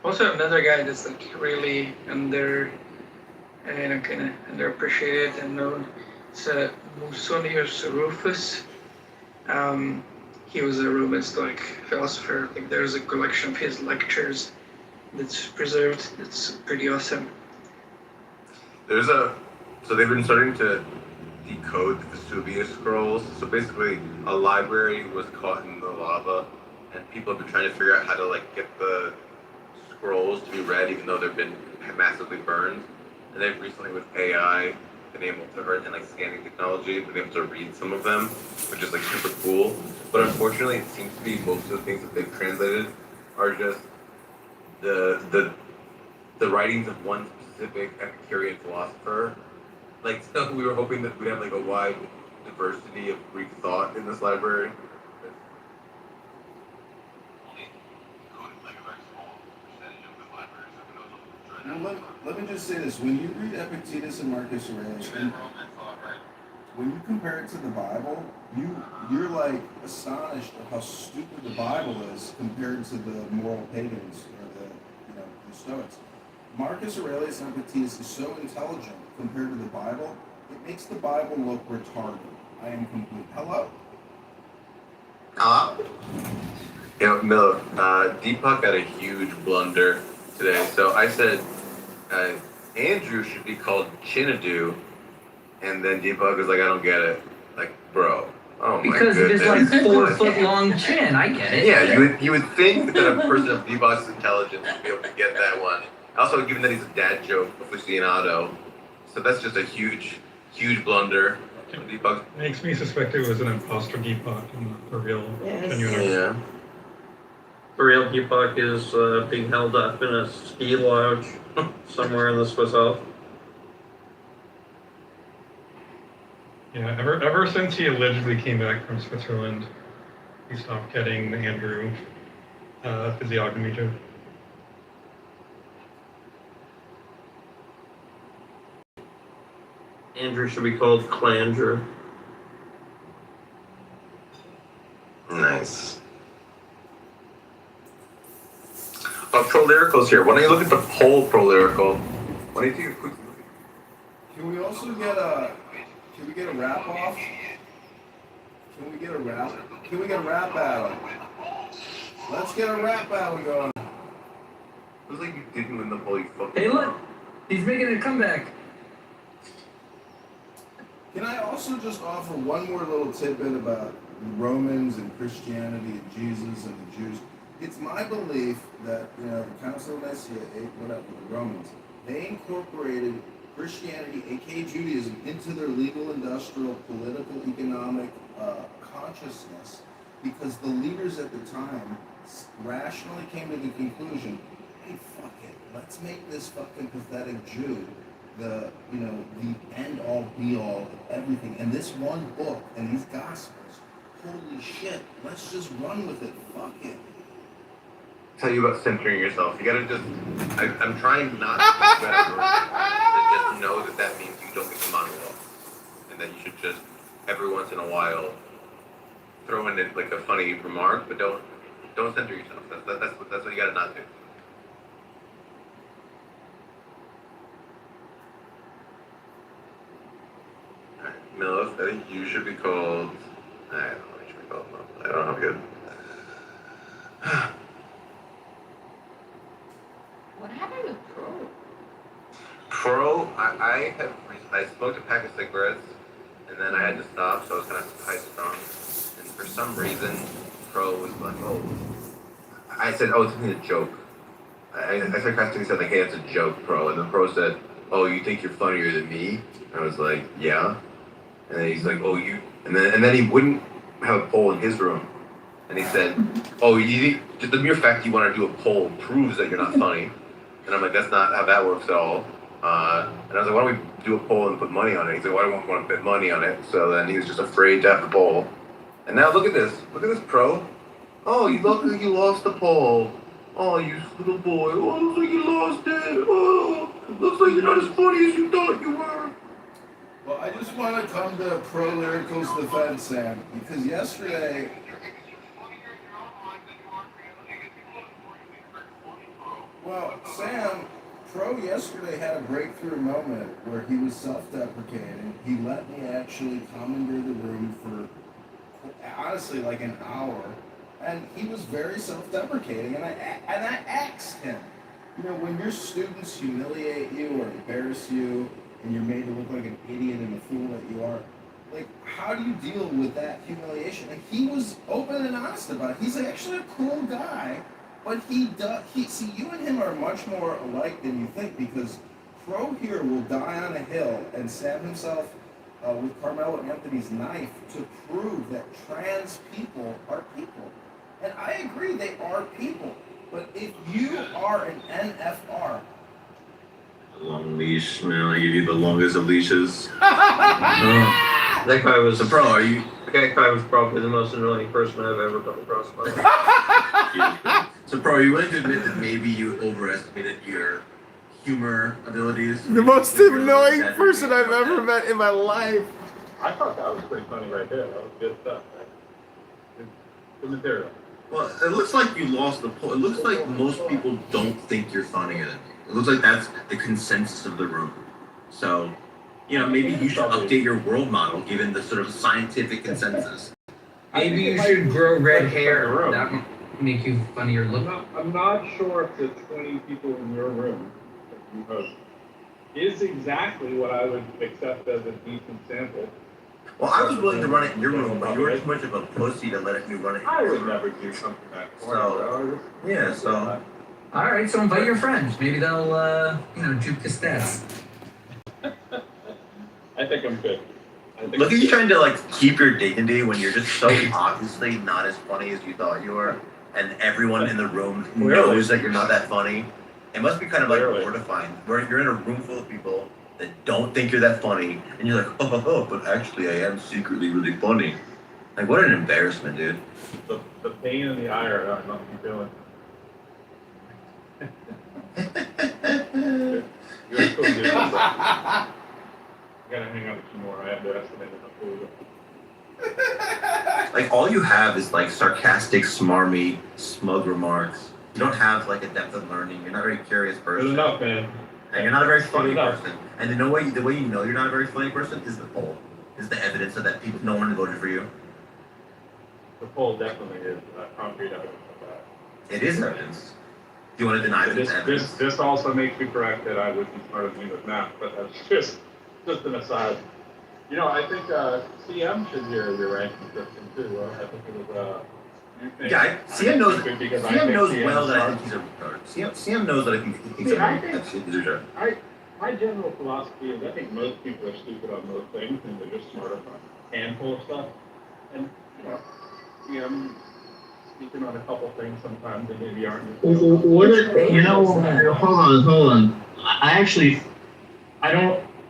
Also, another guy that's really underappreciated and known is Musonius Rufus. He was a Roman Stoic philosopher. There's a collection of his lectures that's preserved. It's pretty awesome. So they've been starting to decode the Vesuvius scrolls. So basically, a library was caught in the lava, and people have been trying to figure out how to get the scrolls to be read, even though they've been massively burned. And they've recently, with AI, been able to, and scanning technology, been able to read some of them, which is super cool. But unfortunately, it seems to be most of the things that they've translated are just the writings of one specific Epicurean philosopher. So we were hoping that we'd have a wide diversity of Greek thought in this library. Now let me just say this: when you read Epictetus and Marcus Aurelius, when you compare it to the Bible, you're astonished at how stupid the Bible is compared to the moral pagans or the Stoics. Marcus Aurelius and Epictetus is so intelligent compared to the Bible, it makes the Bible look retarded. I am complete. Hello? Miller, Deepak had a huge blunder today. So I said Andrew should be called Chinadu, and then Deepak was like, I don't get it. Bro. Oh my because goodness. of his 4 foot long chin, I get it. Yeah, you would think that a person of Deepak's intelligence would be able to get that one. Also, given that he's a dad joke aficionado, so that's just a huge blunder. Deepak. Makes me suspect it was an imposter Deepak and not the real genuine. Yeah. The real Deepak is being held up in a ski lodge somewhere in the Swiss Alps. Yeah, ever since he allegedly came back from Switzerland, he stopped getting the Andrew physiognomy joke. Andrew should be called Clanger. Nice. Pro Lyrical's here. Why don't you look at the poll, Pro Lyrical? Why don't you take a quick look? Can we also get a? Can we get a rap off? Can we get a rap? Can we get a rap battle? Let's get a rap battle going. It was like you didn't win the poll, you fucking. Hey, look, he's making a comeback. Can I also just offer one more little tidbit about the Romans and Christianity and Jesus and the Jews? It's my belief that, you know, the Council of Nicaea, whatever, the Romans, they incorporated Christianity, aka Judaism, into their legal, industrial, political, economic consciousness, because the leaders at the time rationally came to the conclusion, hey, fuck it, let's make this fucking pathetic Jew the end all be all of everything. And this one book and these gospels, holy shit, let's just run with it, fuck it. Tell you about centering yourself. You gotta just. I'm trying not to be better, but just know that means you don't get the monologue, and that you should just every once in a while throw in like a funny remark, but don't center yourself. That's what you gotta not do. Alright, Millis, I think you should be called. I don't know what you should be called. I don't know how good. What happened with Pro, I smoked a pack of cigarettes, and then I had to stop, so I was kind of high strung. And for some reason, Pro was like, "Oh," I said, "Oh, it's a joke." I sarcastically said, like, "Hey, it's a joke, Pro," and then Pro said, "Oh, you think you're funnier than me?" I was like, "Yeah," and then he's like, "Oh, you," and then he wouldn't have a poll in his room, and he said, "Oh, just the mere fact you want to do a poll proves that you're not funny." And I'm like, that's not how that works at all. And I was like, why don't we do a poll and put money on it? He's like, well, I don't want to put money on it. So then he was just afraid to have the poll. And now look at this. Look at this, Pro. Oh, you look like you lost the poll. Oh, you little boy. Oh, looks like you lost it. Oh, looks like you're not as funny as you thought you were. Well, I just want to come to Pro Lyrical's defense, Sam, because yesterday. Well, Sam, Pro yesterday had a breakthrough moment where he was self-deprecating. He let me actually come into the room for, honestly, like an hour, and he was very self-deprecating, and I asked him, you know, when your students humiliate you or embarrass you, and you're made to look like an idiot and a fool that you are, like, how do you deal with that humiliation? And he was open and honest about it. He's actually a cool guy. But see, you and him are much more alike than you think, because Pro here will die on a hill and stab himself with Carmelo Anthony's knife to prove that trans people are people. And I agree, they are people. But if you are an NFR, Long leash, man. I give you the longest of leashes. That guy was So, Pro, are you? That guy was probably the most annoying person I've ever come across in my life. So, Pro, are you willing to admit that maybe you overestimated your humor abilities? The most annoying person I've ever met in my life. I thought that was pretty funny right there. That was good stuff. Good material. Well, it looks like you lost the poll. It looks like most people don't think you're funnier than you. It looks like that's the consensus of the room. So, you know, maybe you should update your world model given the sort of scientific consensus. Maybe you should grow red hair. That might make you funnier look. I'm not sure if the 20 people in your room that you host is exactly what I would accept as a decent sample. Well, I was willing to run it in your room, but you were too much of a pussy to let me run it. I would never do something that. So, yeah, so All right, so invite your friends. Maybe they'll, juke the stats. I think I'm good. Look at you trying to like keep your dignity when you're just so obviously not as funny as you thought you were, and everyone in the room knows that you're not that funny. It must be kind of like mortifying, where you're in a room full of people that don't think you're that funny, and you're like, oh, but actually I am secretly really funny. Like, what an embarrassment, dude. The pain and the ire are not nothing feeling. You're so good. I gotta hang out with you more. I have to estimate enough food. Like, all you have is like sarcastic, smarmy, smug remarks. You don't have like a depth of learning. You're not a very curious person. Good enough, man. And you're not a very funny person. And the way you know you're not a very funny person is the poll. Is the evidence of that people, no one voted for you. The poll definitely is concrete evidence of that. It is evidence. Do you want to deny that it's evidence? This also makes me correct that I would be smarter than me with math, but that's just an aside. You know, I think CM should hear your ranking system too. I think it was Yeah, CM knows. CM knows well that I think he's a retard. CM knows that I think he's a retard. My general philosophy is I think most people are stupid on most things, and they're just smart on a handful of stuff. And CM speaking on a couple things sometimes they maybe aren't. Hold on.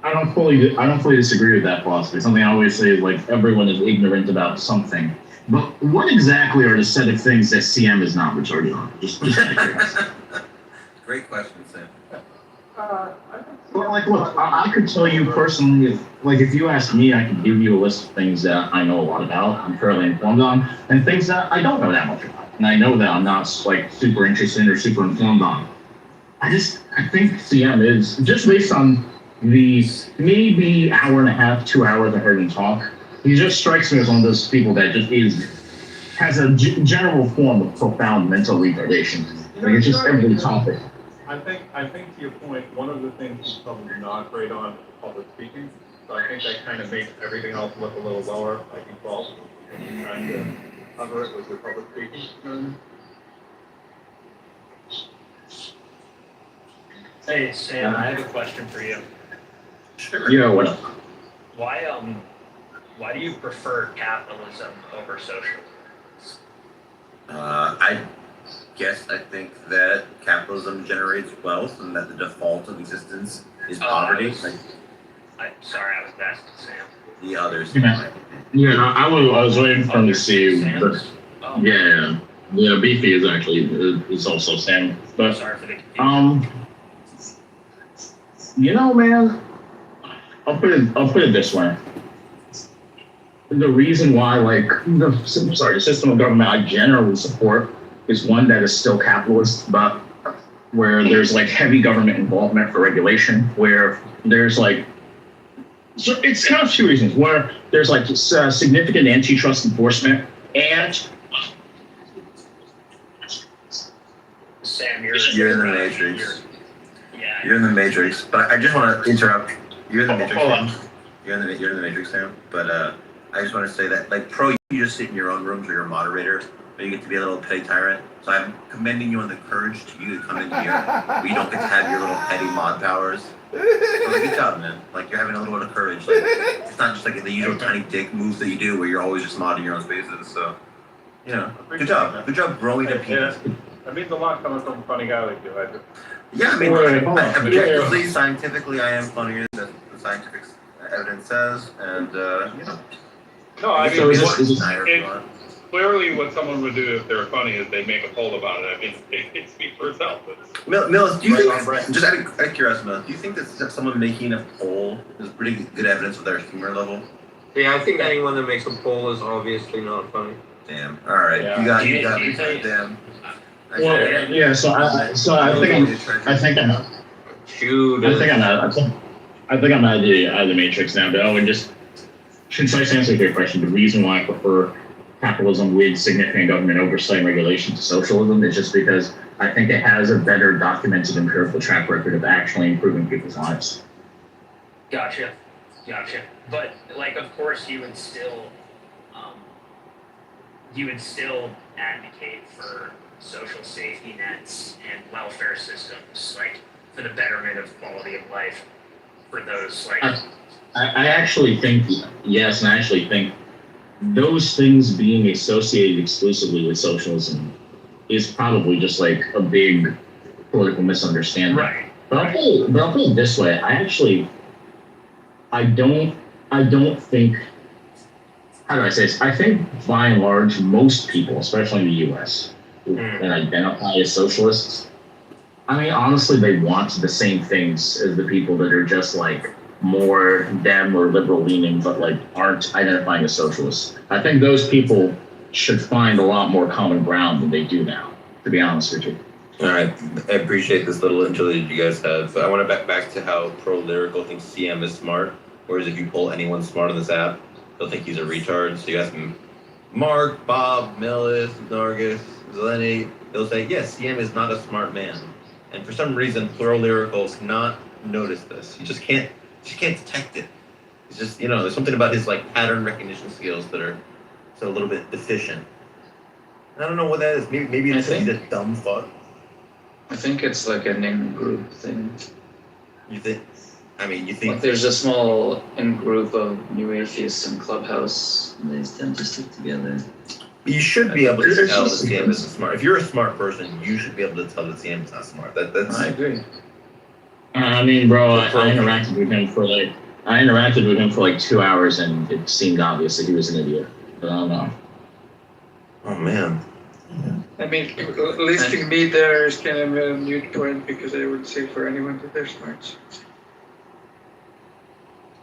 I don't fully disagree with that philosophy. Something I always say is like everyone is ignorant about something. But what exactly are the set of things that CM is not retarded on? Just curious. Great question, Sam. Well, look, I could tell you personally, if you ask me, I could give you a list of things that I know a lot about, I'm fairly informed on, and things that I don't know that much about. And I know that I'm not, super interested or super informed on. I think CM is, just based on the maybe hour and a half, 2 hours I heard him talk, he just strikes me as one of those people that just has a general form of profound mental retardation. It's just every topic. I think to your point, one of the things he's probably not great on is public speaking. So I think that kind of makes everything else look a little lower by default. And you're trying to cover it with your public speaking. Hey Sam, I have a question for you. Sure. Yeah, what up? Why do you prefer capitalism over socialism? I guess I think that capitalism generates wealth and that the default of existence is poverty. I'm sorry, I was asking Sam. The others. I was waiting for him to see you, but yeah, Beefy is actually is also Sam. But sorry for the confusion. Man, I'll put it this way. The reason why, the system of government I generally support is one that is still capitalist, but where there's heavy government involvement for regulation, where there's so it's kind of two reasons, where there's significant antitrust enforcement and Sam, you're in the Matrix. You're in the Matrix, but I just want to interrupt. You're in the Matrix. You're in the Matrix, Sam. But I just want to say that, Pro, you just sit in your own rooms or you're a moderator, but you get to be a little petty tyrant. So I'm commending you on the courage to you to come in here, where you don't get to have your little petty mod powers. So, good job, man. You're having a little bit of courage. It's not just the usual tiny dick moves that you do, where you're always just modding your own spaces. So, good job. Good job growing to people. That means a lot coming from a funny guy like you. Objectively, scientifically, I am funnier than the scientific evidence says, and No, I mean, so clearly what someone would do if they were funny is they'd make a poll about it. I mean, it speaks for itself. Mills, do you think, just out of curiosity, Mills, do you think that someone making a poll is pretty good evidence of their humor level? Yeah, I think anyone that makes a poll is obviously not funny. Damn. All right. Yeah. You got me. Damn. Well, yeah. So I think I'm out of the Matrix now. But just concise answer to your question. The reason why I prefer capitalism with significant government oversight and regulation to socialism is just because I think it has a better documented empirical track record of actually improving people's lives. Gotcha. But of course, you would still advocate for social safety nets and welfare systems, like for the betterment of quality of life for those like. I actually think yes, and I actually think those things being associated exclusively with socialism is probably just like a big political misunderstanding. Right. But I'll put it this way. I don't think, how do I say this? I think by and large, most people, especially in the US, that identify as socialists, I mean, honestly, they want the same things as the people that are just like more dem or liberal leaning, but like aren't identifying as socialists. I think those people should find a lot more common ground than they do now, to be honest with you. All right, I appreciate this little interlude you guys have. I want to back to how Pro Lyrical thinks CM is smart, whereas if you pull anyone smart on this app, they'll think he's a retard. So you ask him, Mark, Bob, Melis, Nargis, Zeleny, they'll say, yes, CM is not a smart man. And for some reason, Pro Lyrical cannot notice this. He just can't detect it. It's just, there's something about his like pattern recognition skills that are so a little bit deficient. I don't know what that is. Maybe it's he's a dumb fuck. I think it's like an in-group thing. You think? I mean, you think like there's a small in-group of new atheists in Clubhouse, and they tend to stick together. You should be able to tell that CM isn't smart. If you're a smart person, you should be able to tell that CM is not smart. That's. I agree. I mean, bro, I interacted with him for like 2 hours, and it seemed obvious that he was an idiot. But I don't know. Oh man. I mean, listing me there is kind of a mute point because I would say for anyone that they're smart.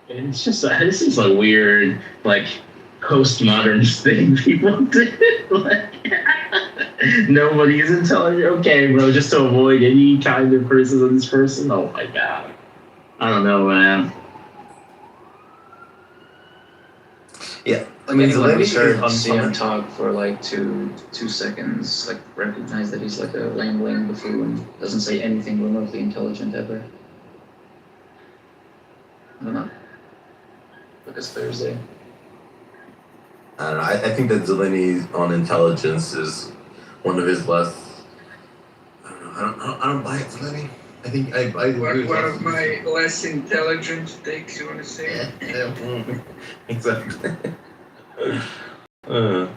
It's just this is a weird like postmodern thing people do. Like, nobody is intelligent. Okay, bro, just to avoid any kind of criticism of this person. Oh my god. I don't know, man. Yeah. I mean, anyone who's heard CM talk for like two seconds, like recognize that he's like a rambling buffoon, doesn't say anything remotely intelligent ever. I don't know. Look, it's Thursday. I don't know. I think that Zeleny on intelligence is one of his less. I don't know. I don't buy it, Zeleny. I think I agree with One of my less intelligent takes, you want to say? Yeah. Exactly. I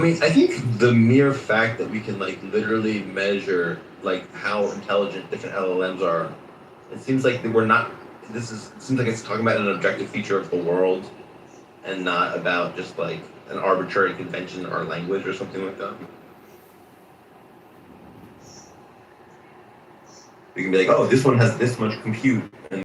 mean, I think the mere fact that we can like literally measure like how intelligent different LLMs are, it seems like that we're not. It seems like it's talking about an objective feature of the world, and not about just like an arbitrary convention or language or something like that. We can be like, oh, this one has this much compute, and